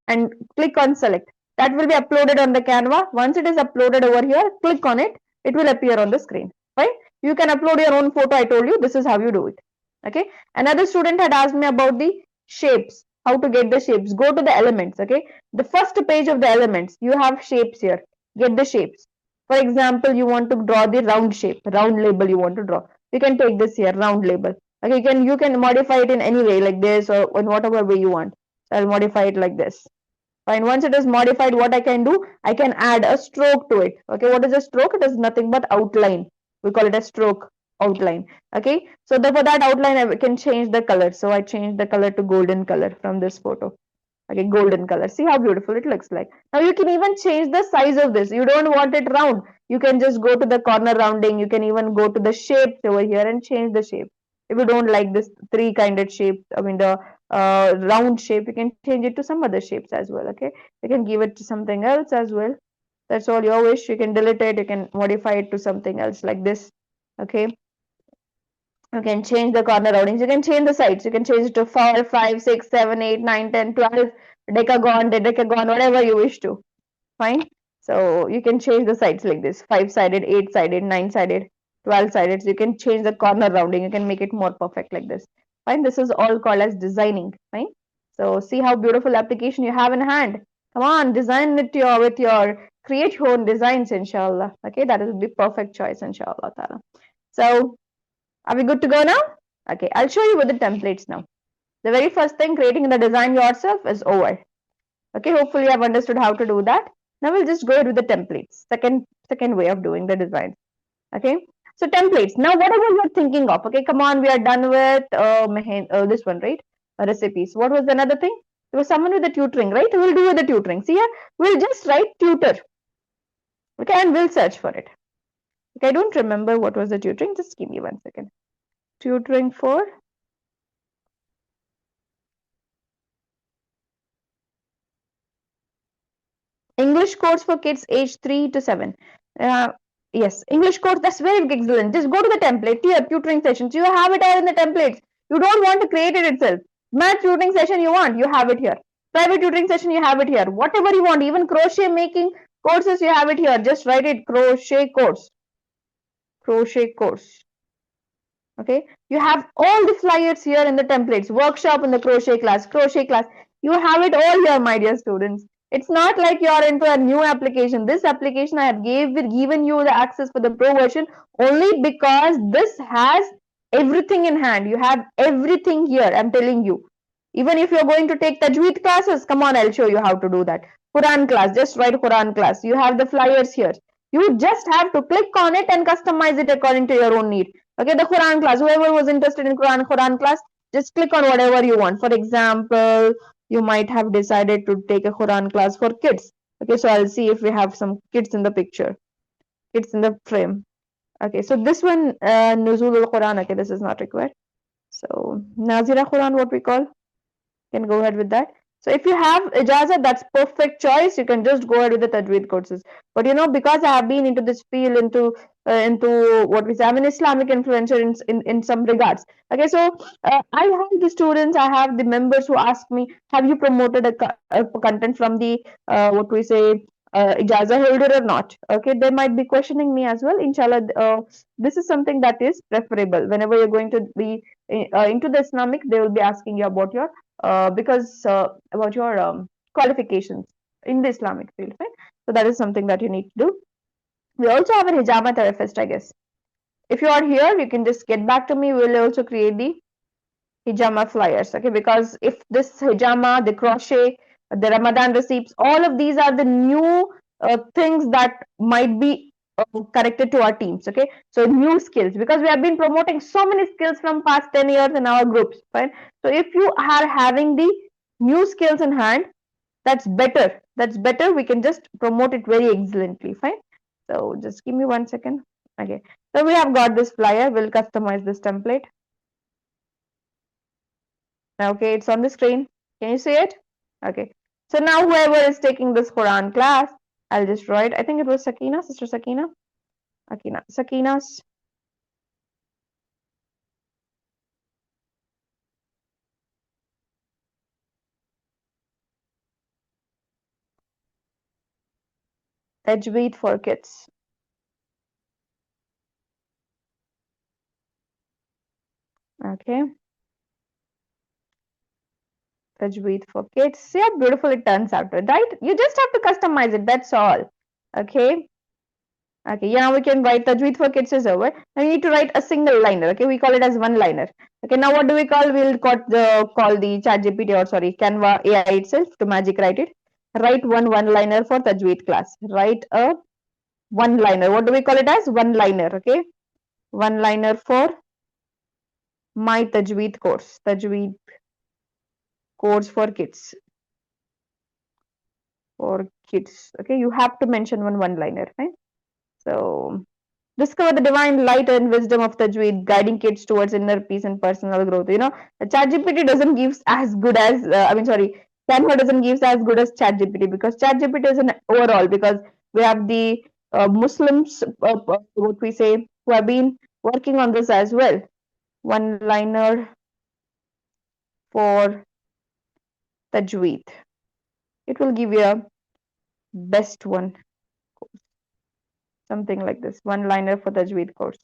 and click on select. That will be uploaded on the Canva. Once it is uploaded over here, click on it. It will appear on the screen. Right? You can upload your own photo. I told you this is how you do it. Okay, another student had asked me about the shapes, how to get the shapes. Go to the elements. Okay, the first page of the elements, you have shapes here. Get the shapes. For example, you want to draw the round shape, round label you want to draw, you can take this here, round label. Okay, you can modify it in any way, like this, or in whatever way you want. So I'll modify it like this. Fine. Once it is modified, what I can do, I can add a stroke to it. Okay, what is a stroke? It is nothing but outline. We call it a stroke outline. Okay, so for that outline, I can change the color. So I change the color to golden color from this photo. Okay, golden color. See how beautiful it looks like. Now you can even change the size of this. You don't want it round. You can just go to the corner rounding. You can even go to the shapes over here and change the shape. If you don't like this three-kinded shape, I mean the round shape, you can change it to some other shapes as well. Okay, you can give it to something else as well. That's all your wish. You can delete it. You can modify it to something else like this. Okay, you can change the corner roundings. You can change the sides. You can change it to 4, 5, 6, 7, 8, 9, 10, 12, decagon, decagon, whatever you wish to. Fine. So you can change the sides like this: 5-sided, 8-sided, 9-sided, 12-sided. So you can change the corner rounding. You can make it more perfect like this. Fine. This is all called as designing. Fine. So see how beautiful application you have in hand. Come on, design it with your create your own designs, inshallah. Okay, that is the perfect choice, inshallah. Ta'ala. So are we good to go now? Okay, I'll show you with the templates now. The very first thing, creating the design yourself, is over. Okay, hopefully you have understood how to do that. Now we'll just go ahead with the templates. Second way of doing the design. Okay, so templates. Now whatever you're thinking of. Okay, come on, we are done with this one, right? Recipes. What was another thing? There was someone with the tutoring, right? We'll do with the tutoring. See here, we'll just write tutor. Okay, and we'll search for it. Okay, I don't remember what was the tutoring. Just give me 1 second. Tutoring for English course for kids age 3 to 7. Yes, English course, that's very excellent. Just go to the template, here, tutoring sessions. You have it all in the templates. You don't want to create it itself. Math tutoring session you want, you have it here. Private tutoring session, you have it here. Whatever you want, even crochet making courses, you have it here. Just write it, crochet course. Crochet course. Okay, you have all the flyers here in the templates. Workshop in the crochet class, you have it all here, my dear students. It's not like you are into a new application. This application I have given you the access for the pro version only because this has everything in hand. You have everything here, I'm telling you. Even if you're going to take Tajweed classes, come on, I'll show you how to do that. Quran class, just write Quran class. You have the flyers here. You just have to click on it and customize it according to your own need. Okay, the Quran class, whoever was interested in Quran class, just click on whatever you want. For example, you might have decided to take a Quran class for kids. Okay, so I'll see if we have some kids in the picture, kids in the frame. Okay, so this one, Nuzul al-Quran, okay, this is not required. So, Nazira Quran, what we call, can go ahead with that. So if you have ijazah, that's perfect choice. You can just go ahead with the tajweed courses. But you know, because I have been into this field, into what we say, I'm an Islamic influencer in some regards. Okay, so I have the students, I have the members who ask me, have you promoted a content from the what we say ijazah holder or not? Okay, they might be questioning me as well. Inshallah, this is something that is preferable. Whenever you're going to be into the Islamic, they will be asking you about your about your qualifications in the Islamic field, right? So that is something that you need to do. We also have a hijama therapist, I guess. If you are here, you can just get back to me. We will also create the hijama flyers, okay? Because if this hijama, the crochet, the Ramadan receipts, all of these are the new things that might be connected to our teams. Okay, so new skills, because we have been promoting so many skills from past 10 years in our groups, fine. So if you are having the new skills in hand, that's better, we can just promote it very excellently, fine. So just give me 1 second. Okay, so we have got this flyer. We'll customize this template. Okay, it's on the screen. Can you see it? Okay, so now whoever is taking this Quran class, I'll just write, I think it was Sakina, Sister Sakina. Sakina's Tajweed for Kids. Okay, Tajweed for Kids. See how beautiful it turns out, right? You just have to customize it, that's all. Okay. Okay, yeah, we can write Tajweed for Kids is over. Now you need to write a single liner. Okay, we call it as one liner. Okay, now what do we call? We'll call the ChatGPT, or sorry, Canva AI itself to magic write it. Write one liner for Tajweed class. Write a one liner. What do we call it as? One liner. Okay, one liner for my Tajweed course. Tajweed course for kids. For kids. Okay, you have to mention one liner, right? So discover the divine light and wisdom of Tajweed, guiding kids towards inner peace and personal growth. You know, ChatGPT doesn't give as good as, Canva doesn't give as good as ChatGPT, because ChatGPT is an overall, because we have the Muslims, what we say, who have been working on this as well. One liner for Tajweed. It will give you a best one, something like this. One liner for Tajweed course.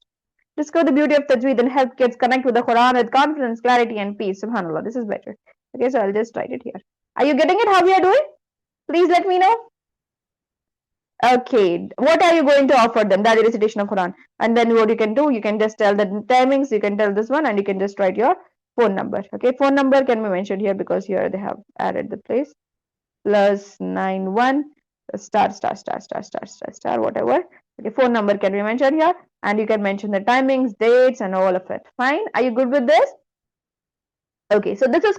Discover the beauty of Tajweed and help kids connect with the Quran with confidence, clarity, and peace. Subhanallah, this is better. Okay, so I'll just write it here. Are you getting it how we are doing? Please let me know. Okay, what are you going to offer them? That is recitation of Quran. And then what you can do, you can just tell the timings, you can tell this one, and you can just write your phone number. Okay, phone number can be mentioned here because here they have added the place. +91 star star star star star star star whatever. Okay, phone number can be mentioned here, and you can mention the timings, dates, and all of it. Fine. Are you good with this? Okay, so this is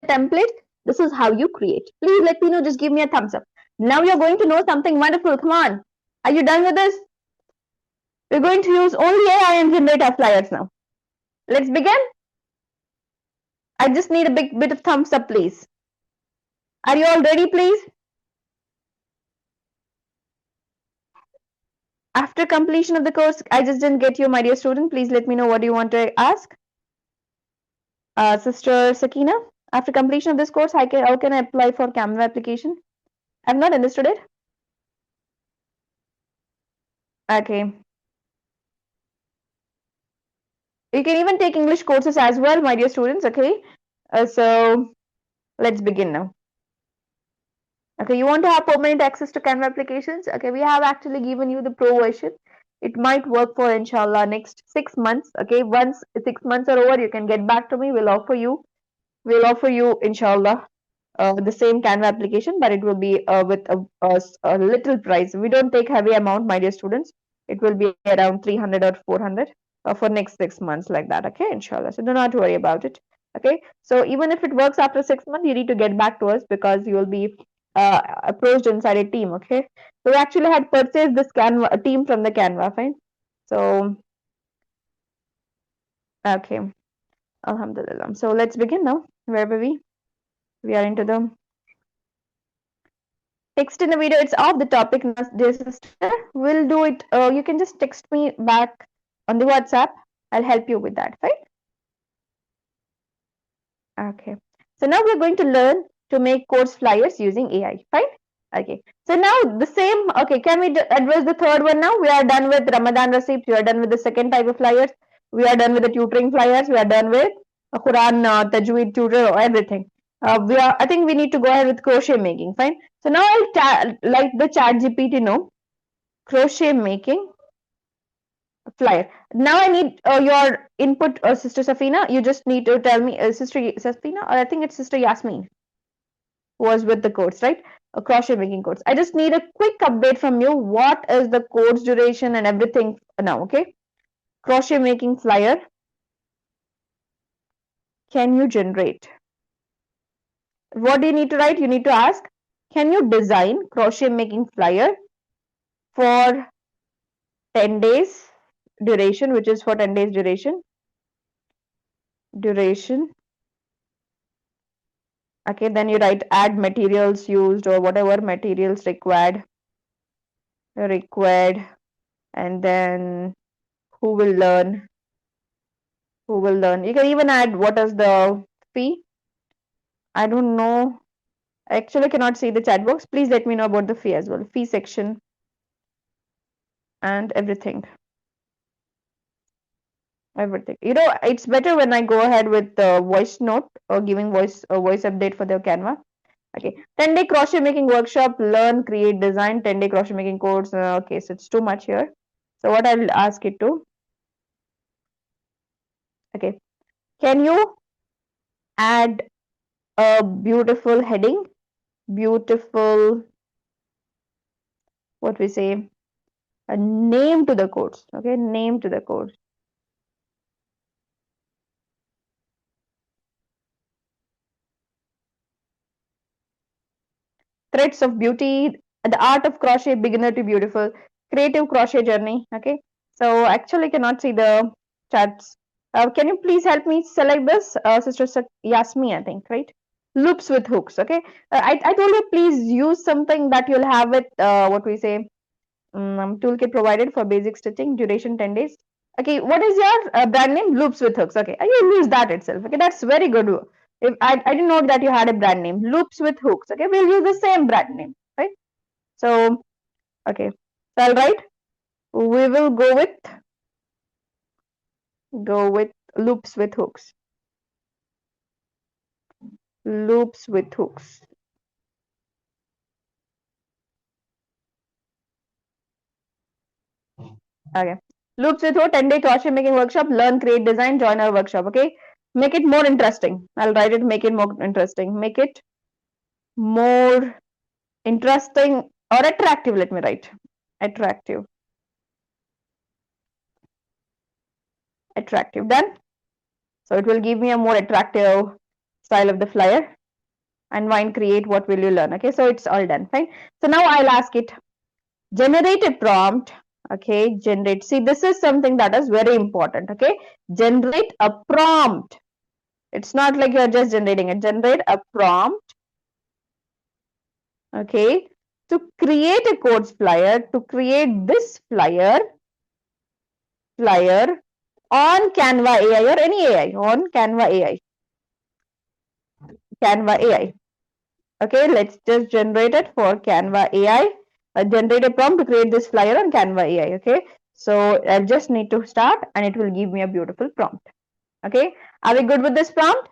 the template. This is how you create. Please let me know. Just give me a thumbs up. Now you're going to know something wonderful. Come on. Are you done with this? We're going to use only AI and generate our flyers now. Let's begin. I just need a big bit of thumbs up, please. Are you all ready, please? After completion of the course, I just didn't get you, my dear student. Please let me know what you want to ask. Sister Sakina, after completion of this course, how can I apply for Canva application? I've not understood it. Okay. You can even take English courses as well, my dear students. Okay. So let's begin now. Okay, you want to have permanent access to Canva applications? Okay, we have actually given you the pro version. It might work for inshallah next 6 months. Okay, once 6 months are over, you can get back to me. We'll offer you inshallah the same Canva application, but it will be with a little price. We don't take heavy amount, my dear students. It will be around 300 or 400 for next 6 months, like that. Okay, inshallah. So do not worry about it. Okay, so even if it works after 6 months, you need to get back to us because you will be approached inside a team. Okay, so we actually had purchased this Canva team from the Canva, fine. So okay, alhamdulillah. So let's begin now. Where were we? We are into the text in the video. It's off the topic now, dear sister. We'll do it. You can just text me back on the WhatsApp. I'll help you with that, right? Okay. So now we're going to learn to make course flyers using AI, right? Okay. So now the same. Okay. Can we address the third one now? We are done with Ramadan receipts. We are done with the second type of flyers. We are done with the tutoring flyers. We are done with Quran, Tajweed tutor, or everything. I think we need to go ahead with crochet making. Fine. So now I'll like the chat GPT know crochet making flyer. Now I need your input, Sister Safina. You just need to tell me, Sister Safina, or I think it's Sister Yasmin who was with the course, right? crochet making course. I just need a quick update from you. What is the course duration and everything now? Okay. Crochet making flyer. Can you generate? What do you need to write? You need to ask, can you design crochet making flyer for 10 days duration, which is for 10 days duration. Okay, then you write add materials used or whatever materials required, and then who will learn, you can even add what is the fee. I don't know, I actually cannot see the chat box. Please let me know about the fee as well, fee section and everything. You know, it's better when I go ahead with the voice note or giving voice update for the Canva. Okay, 10-day crochet making workshop, learn, create, design, 10-day crochet making course. Okay, so it's too much here. So what I'll ask it to, okay, can you add a beautiful heading, beautiful, what we say, a name to the course. Okay, name to the course. Threads of beauty, the art of crochet, beginner to beautiful, creative crochet journey. Okay, so actually cannot see the chats. Can you please help me select this, sister Yasmi, I think, right? Loops with hooks. Okay, I told you please use something that you'll have it, what we say, toolkit provided for basic stitching, duration 10 days. Okay, what is your brand name? Loops with hooks. Okay, I will use that itself. Okay, that's very good. If I didn't know that you had a brand name, Loops with hooks. Okay, we'll use the same brand name, right? So, okay, so I'll write. We will go with loops with hooks. Loops with hooks. Okay. Loops with hook, 10-day crochet making workshop, learn, create, design, join our workshop. Okay. Make it more interesting. I'll write it, make it more interesting. Make it more interesting or attractive. Let me write. Attractive. Attractive. Done. So it will give me a more attractive style of the flyer. And wine create, what will you learn? Okay. So it's all done. Fine. So now I'll ask it, generate a prompt. Okay. Generate. See, this is something that is very important. Okay. Generate a prompt. It's not like you're just generating it. Generate a prompt, okay, to create a course flyer, to create this flyer on Canva AI or any AI, on Canva AI. Canva AI. Okay, let's just generate it for Canva AI. Generate a prompt to create this flyer on Canva AI. Okay, so I just need to start and it will give me a beautiful prompt. Okay, are we good with this prompt?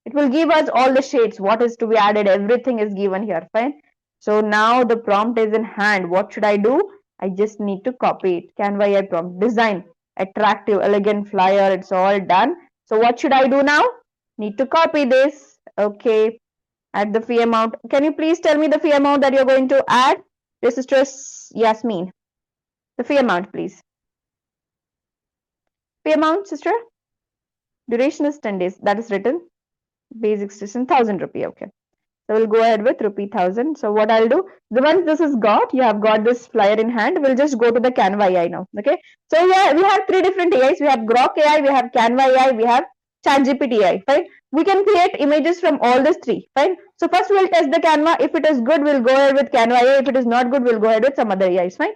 It will give us all the shades, what is to be added, everything is given here. Fine. So now the prompt is in hand. What should I do? I just need to copy it. Canva AI prompt, design, attractive, elegant flyer. It's all done. So what should I do now? Need to copy this. Okay. Add the fee amount. Can you please tell me the fee amount that you're going to add? Your sister Yasmin. The fee amount, please. Fee amount, sister? Duration is 10 days. That is written. Basic station, 1000 rupee. Okay. So we'll go ahead with rupee 1000. So what I'll do, the once this is got, you have got this flyer in hand, we'll just go to the Canva AI now. Okay. So yeah, we have three different AIs. We have Grok AI, we have Canva AI, we have ChatGPT AI. Fine. We can create images from all these three. Fine. So first we'll test the Canva. If it is good, we'll go ahead with Canva AI. If it is not good, we'll go ahead with some other AIs. Fine.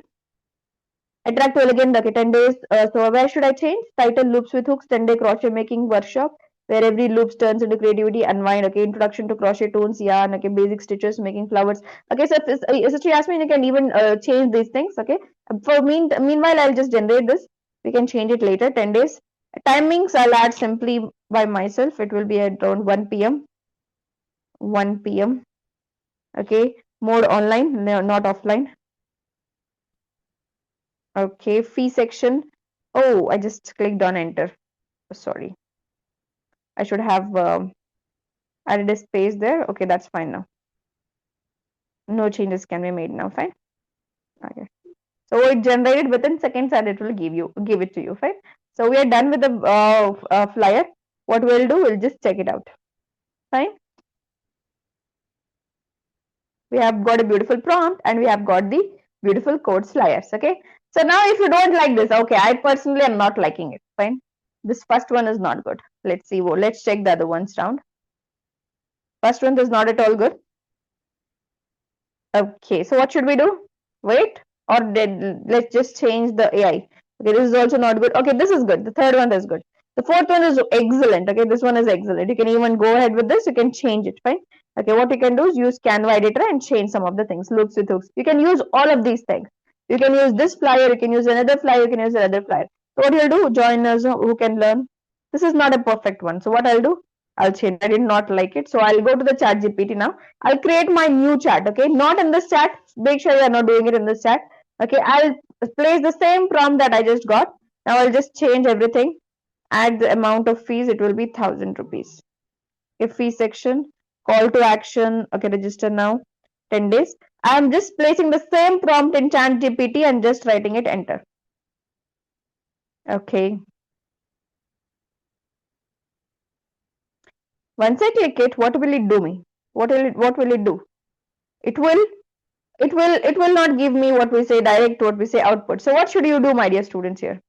Attract to elegant. Okay, 10 days. So where should I change? Title Loops with Hooks, 10-day crochet making workshop, where every loop turns into creativity, unwind. Okay, introduction to crochet tunes, yarn. Okay, basic stitches, making flowers. Okay, so she asked me, you can even change these things. Okay, for meanwhile, I'll just generate this. We can change it later. 10 days. Timings, I'll add simply by myself. It will be at around 1 p.m. 1 p.m. Okay, mode online, no, not offline. Okay, fee section. Oh, I just clicked on enter. Sorry. I should have added a space there. Okay, that's fine now. No changes can be made now. Fine. Okay. So it generated within seconds and it will give it to you. Fine. So we are done with the flyer. What we'll do, we'll just check it out. Fine. We have got a beautiful prompt and we have got the beautiful code flyers. Okay. So now if you don't like this, okay, I personally am not liking it. Fine. This first one is not good. Let's see. Let's check the other ones round. First one is not at all good. Okay, so what should we do? Wait, or let's just change the AI. Okay, this is also not good. Okay, this is good. The third one is good. The fourth one is excellent. Okay, this one is excellent. You can even go ahead with this. You can change it, fine. Okay, what you can do is use Canva editor and change some of the things. Loops with hooks. You can use all of these things. You can use this flyer. You can use another flyer. You can use another flyer. So what you'll do? Join us who can learn. This is not a perfect one. So what I'll do? I'll change. I did not like it. So I'll go to the chat GPT now. I'll create my new chat. Okay, not in this chat. Make sure you're not doing it in this chat. Okay, I'll place the same prompt that I just got. Now I'll just change everything. Add the amount of fees. It will be 1,000 rupees. Okay, fee section. Call to action. Okay, register now. 10 days. I'm just placing the same prompt in chat GPT and just writing it enter. Okay. Once I click it, what will it do me? What will it do? It will not give me what we say direct, what we say output. So what should you do, my dear students here?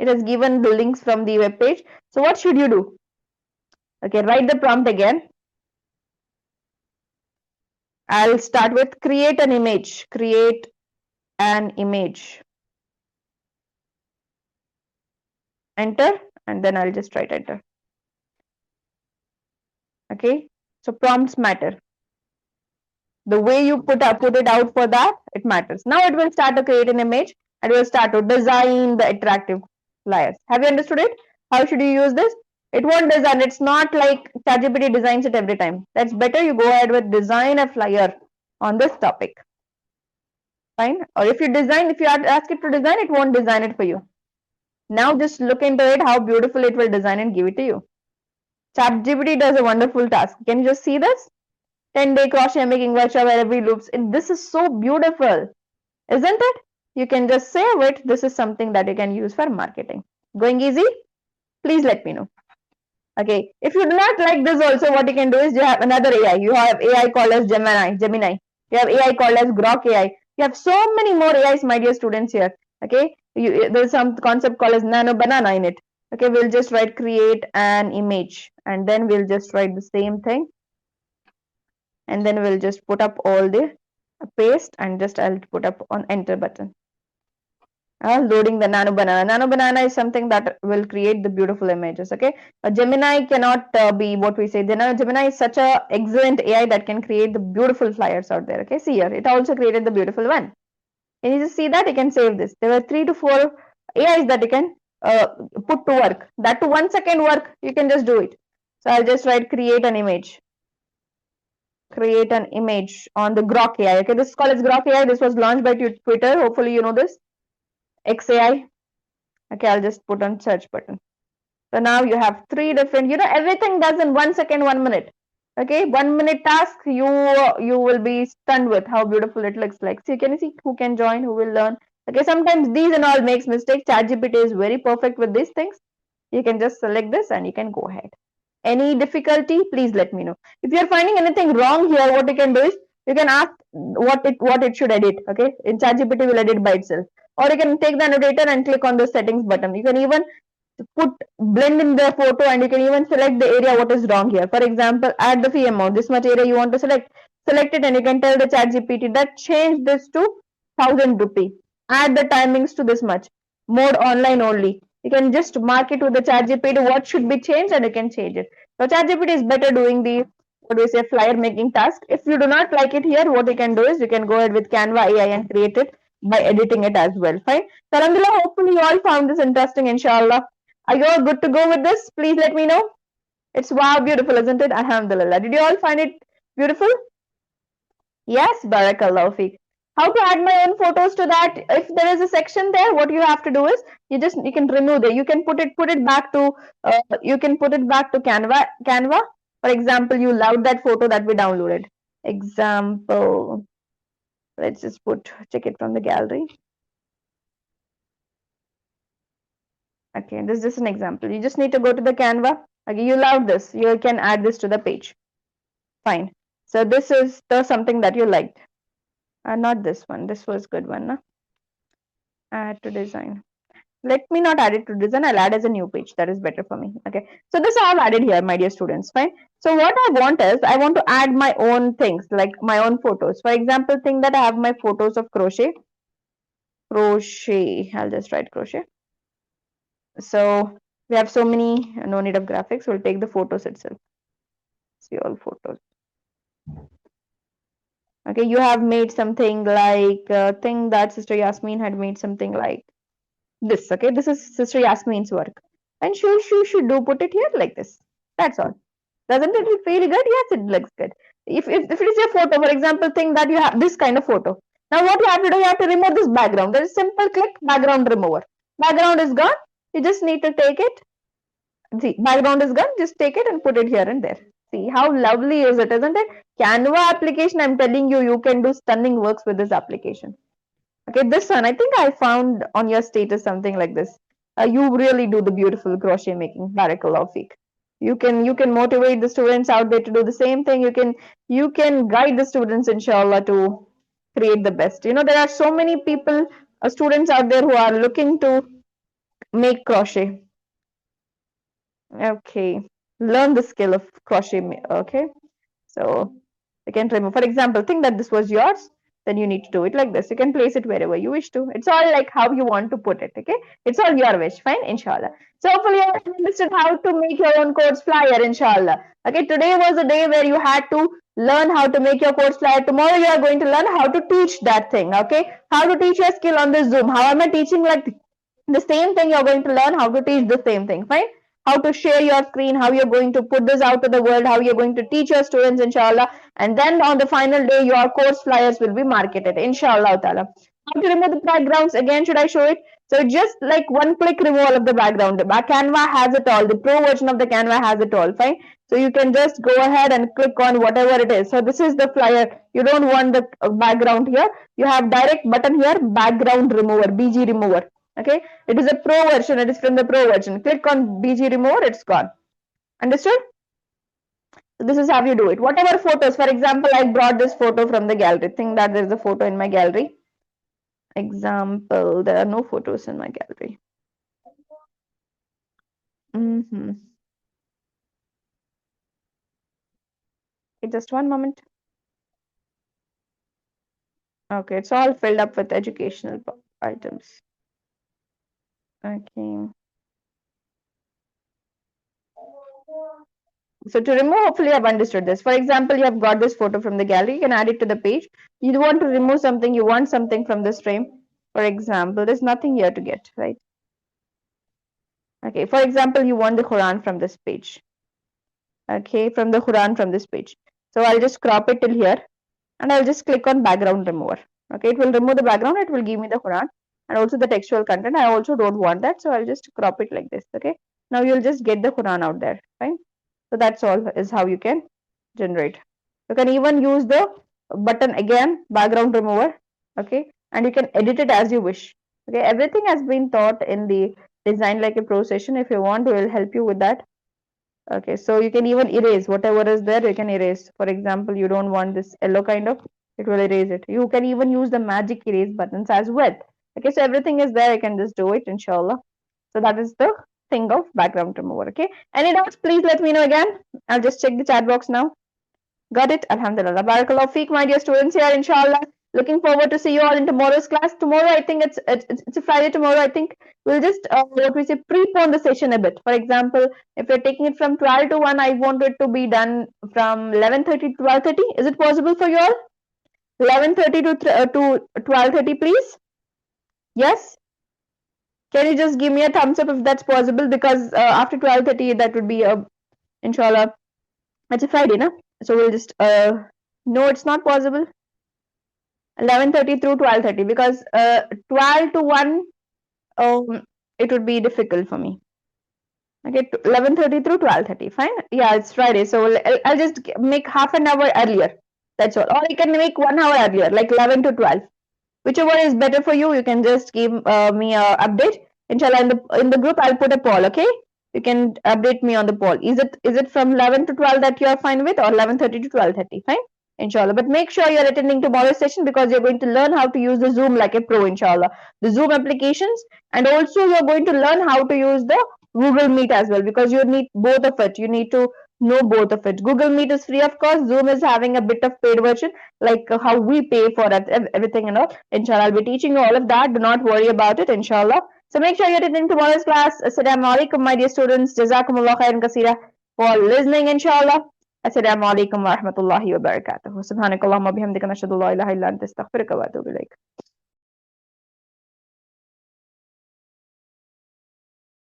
It has given the links from the web page. So what should you do? Okay, write the prompt again. I'll start with create an image. Create an image. Enter, and then I'll just write enter. Okay, so prompts matter. The way you put it out for that, it matters. Now it will start to create an image and it will start to design the attractive flyers. Have you understood it? How should you use this? It won't design. It's not like ChatGPT designs it every time. That's better you go ahead with design a flyer on this topic. Fine. Or if you ask it to design, it won't design it for you. Now just look into it, how beautiful it will design and give it to you. ChatGPT does a wonderful task. Can you just see this? 10-day crochet making workshop where every loops. This is so beautiful, isn't it? You can just save it. This is something that you can use for marketing. Going easy? Please let me know. Okay. If you do not like this also, what you can do is you have another AI. You have AI called as Gemini. You have AI called as Grok AI. You have so many more AIs, my dear students here. Okay. There's some concept called as Nano Banana in it. Okay. We'll just write create an image and then we'll just write the same thing. And then we'll just put up all the paste and just I'll put up on enter button. Loading the Nano Banana. Nano Banana is something that will create the beautiful images. Okay, a Gemini cannot be what we say. Gemini is such a excellent AI that can create the beautiful flyers out there. Okay, see here, it also created the beautiful one. Can you just see that? You can save this. There were 3 to 4 AIs that you can put to work. That to 1 second work, you can just do it. So I'll just write create an image. Create an image on the Grok AI. Okay, this is called as Grok AI. This was launched by Twitter. Hopefully you know this. XAI. Okay, I'll just put on search button. So now you have 3 different, everything does in 1 second, 1 minute. Okay, 1 minute task, you will be stunned with how beautiful it looks like. So can you see who can join, who will learn? Okay, sometimes these and all makes mistakes. ChatGPT is very perfect with these things. You can just select this and you can go ahead. Any difficulty, please let me know. If you're finding anything wrong here, what you can do is you can ask what it should edit. Okay, in ChatGPT will edit by itself, or you can take the annotator and click on the settings button. You can even blend in the photo and you can even select the area what is wrong here. For example, add the fee amount. This much area you want to select it, and you can tell the ChatGPT that change this to 1,000 rupee. Add the timings to this much. Mode online only. You can just mark it with the ChatGPT what should be changed and you can change it. So ChatGPT is better doing the what do we say flyer making task. If you do not like it here, what you can do is you can go ahead with Canva AI and create it by editing it as well. Fine. So Alhamdulillah, hopefully you all found this interesting, inshallah. Are you all good to go with this? Please let me know. It's wow, beautiful, isn't it? Alhamdulillah. Did you all find it beautiful? Yes, barakallahu feek. How to add my own photos to that? If there is a section there, what you have to do is you can remove it. You can put it back to Canva. For example, you loved that photo that we downloaded. Example. Let's just check it from the gallery. Okay, this is just an example. You just need to go to the Canva. Okay, you love this. You can add this to the page. Fine. So this is the something that you liked. Not this one. This was good one. No? Add to design. Let me not add it to design. I'll add as a new page. That is better for me. Okay. So this I have added here, my dear students. Fine. So what I want is I want to add my own things, like my own photos. For example, think that I have my photos of crochet. Crochet. I'll just write crochet. So we have so many, no need of graphics. We'll take the photos itself. See all photos. Okay, you have made something like thing that Sister Yasmin had made something like this. Okay, this is Sister Yasmin's work, and she should do put it here like this. That's all. Doesn't it look very good? Yes, it looks good. If it is your photo, for example, think that you have this kind of photo. Now what you have to do, you have to remove this background. There is simple click background remover. Background is gone. You just need to take it. See, background is gone. Just take it and put it here and there. See how lovely is it, isn't it? Canva application, I'm telling you, you can do stunning works with this application. Okay, this one, I think I found on your status something like this. You really do the beautiful crochet making. Barakallah feek. You can motivate the students out there to do the same thing. You can guide the students, inshallah, to create the best. You know, there are so many people, students out there who are looking to make crochet. Okay, learn the skill of crochet. Okay, so you can remove. For example, think that this was yours, then you need to do it like this. You can place it wherever you wish to. It's all like how you want to put it. Okay, it's all your wish. Fine, inshallah. So hopefully you have understood how to make your own course flyer, inshallah. Okay, today was a day where you had to learn how to make your course flyer. Tomorrow you are going to learn how to teach that thing. Okay, how to teach your skill on the Zoom. How am I teaching like the same thing? You're going to learn how to teach the same thing. Fine, how to share your screen, how you're going to put this out to the world, how you're going to teach your students, inshallah. And then on the final day, your course flyers will be marketed, inshallah ta'ala. How to remove the backgrounds? Again, should I show it? So just like one click removal of the background. Canva has it all. The pro version of the Canva has it all. Fine. So you can just go ahead and click on whatever it is. So this is the flyer. You don't want the background here. You have direct button here, background remover, BG remover. Okay, it is a pro version. It is from the pro version. Click on BG remover. It's gone. Understood? So this is how you do it. Whatever photos, for example, I brought this photo from the gallery. Think that there is a photo in my gallery. Example, there are no photos in my gallery. Okay, just one moment. Okay, it's all filled up with educational items. Okay. So to remove, hopefully I've understood this. For example, you have got this photo from the gallery. You can add it to the page. You want to remove something. You want something from this frame. For example, there's nothing here to get, right? Okay, for example, you want the Quran from this page. Okay, from the Quran from this page. So I'll just crop it till here and I'll just click on background remover. Okay, it will remove the background. It will give me the Quran and also the textual content. I also don't want that. So I'll just crop it like this. Okay, now you'll just get the Quran out there. Fine. So that's all is how you can generate. You can even use the button again, background remover. Okay, and you can edit it as you wish. Okay, everything has been taught in the design like a pro session. If you want, we will help you with that. Okay, so you can even erase whatever is there. You can erase. For example, you don't want this yellow kind of, it will erase it. You can even use the magic erase buttons as well. Okay, so everything is there. I can just do it, inshallah. So that is the thing of background remover. Okay, any doubts? Please let me know again. I'll just check the chat box now. Got it? Alhamdulillah. Barakallah feek, my dear students here, inshallah. Looking forward to see you all in tomorrow's class. Tomorrow, I think it's a Friday tomorrow. I think we'll just what we say prepone the session a bit. For example, if you're taking it from 12 to 1, I want it to be done from 11:30 to 12:30. Is it possible for you all? 11:30 to 12:30, please. Yes. Can you just give me a thumbs up if that's possible? Because after 12:30, that would be inshallah. It's a Friday, no? So we'll just no, it's not possible. 11:30 through 12:30 because 12 to 1 it would be difficult for me. Okay, 11:30 through 12:30. Fine. Yeah, it's Friday, so I'll just make half an hour earlier. That's all. Or you can make 1 hour earlier, like 11 to 12. Whichever is better for you, you can just give me a update. Inshallah, in the group, I'll put a poll. Okay, you can update me on the poll. Is it from 11 to 12 that you are fine with, or 11:30 to 12:30? Fine, inshallah. But make sure you're attending tomorrow's session because you're going to learn how to use the Zoom like a pro, inshallah. The Zoom applications, and also you're going to learn how to use the Google Meet as well because you need both of it. You need to know both of it. Google Meet is free, of course. Zoom is having a bit of paid version, like how we pay for it, everything and all. Inshallah, I'll be teaching you all of that. Do not worry about it, inshallah. So make sure you're attending tomorrow's class. Assalamu alaikum, my dear students. Jazakumullah khairan kaseera for listening, inshallah. Assalamu alaikum wa rahmatullahi wa barakatuh. Subhanakallahumma bihamdika nashhadu la ilaha illa anta astaghfiruka wa atubu ilaik.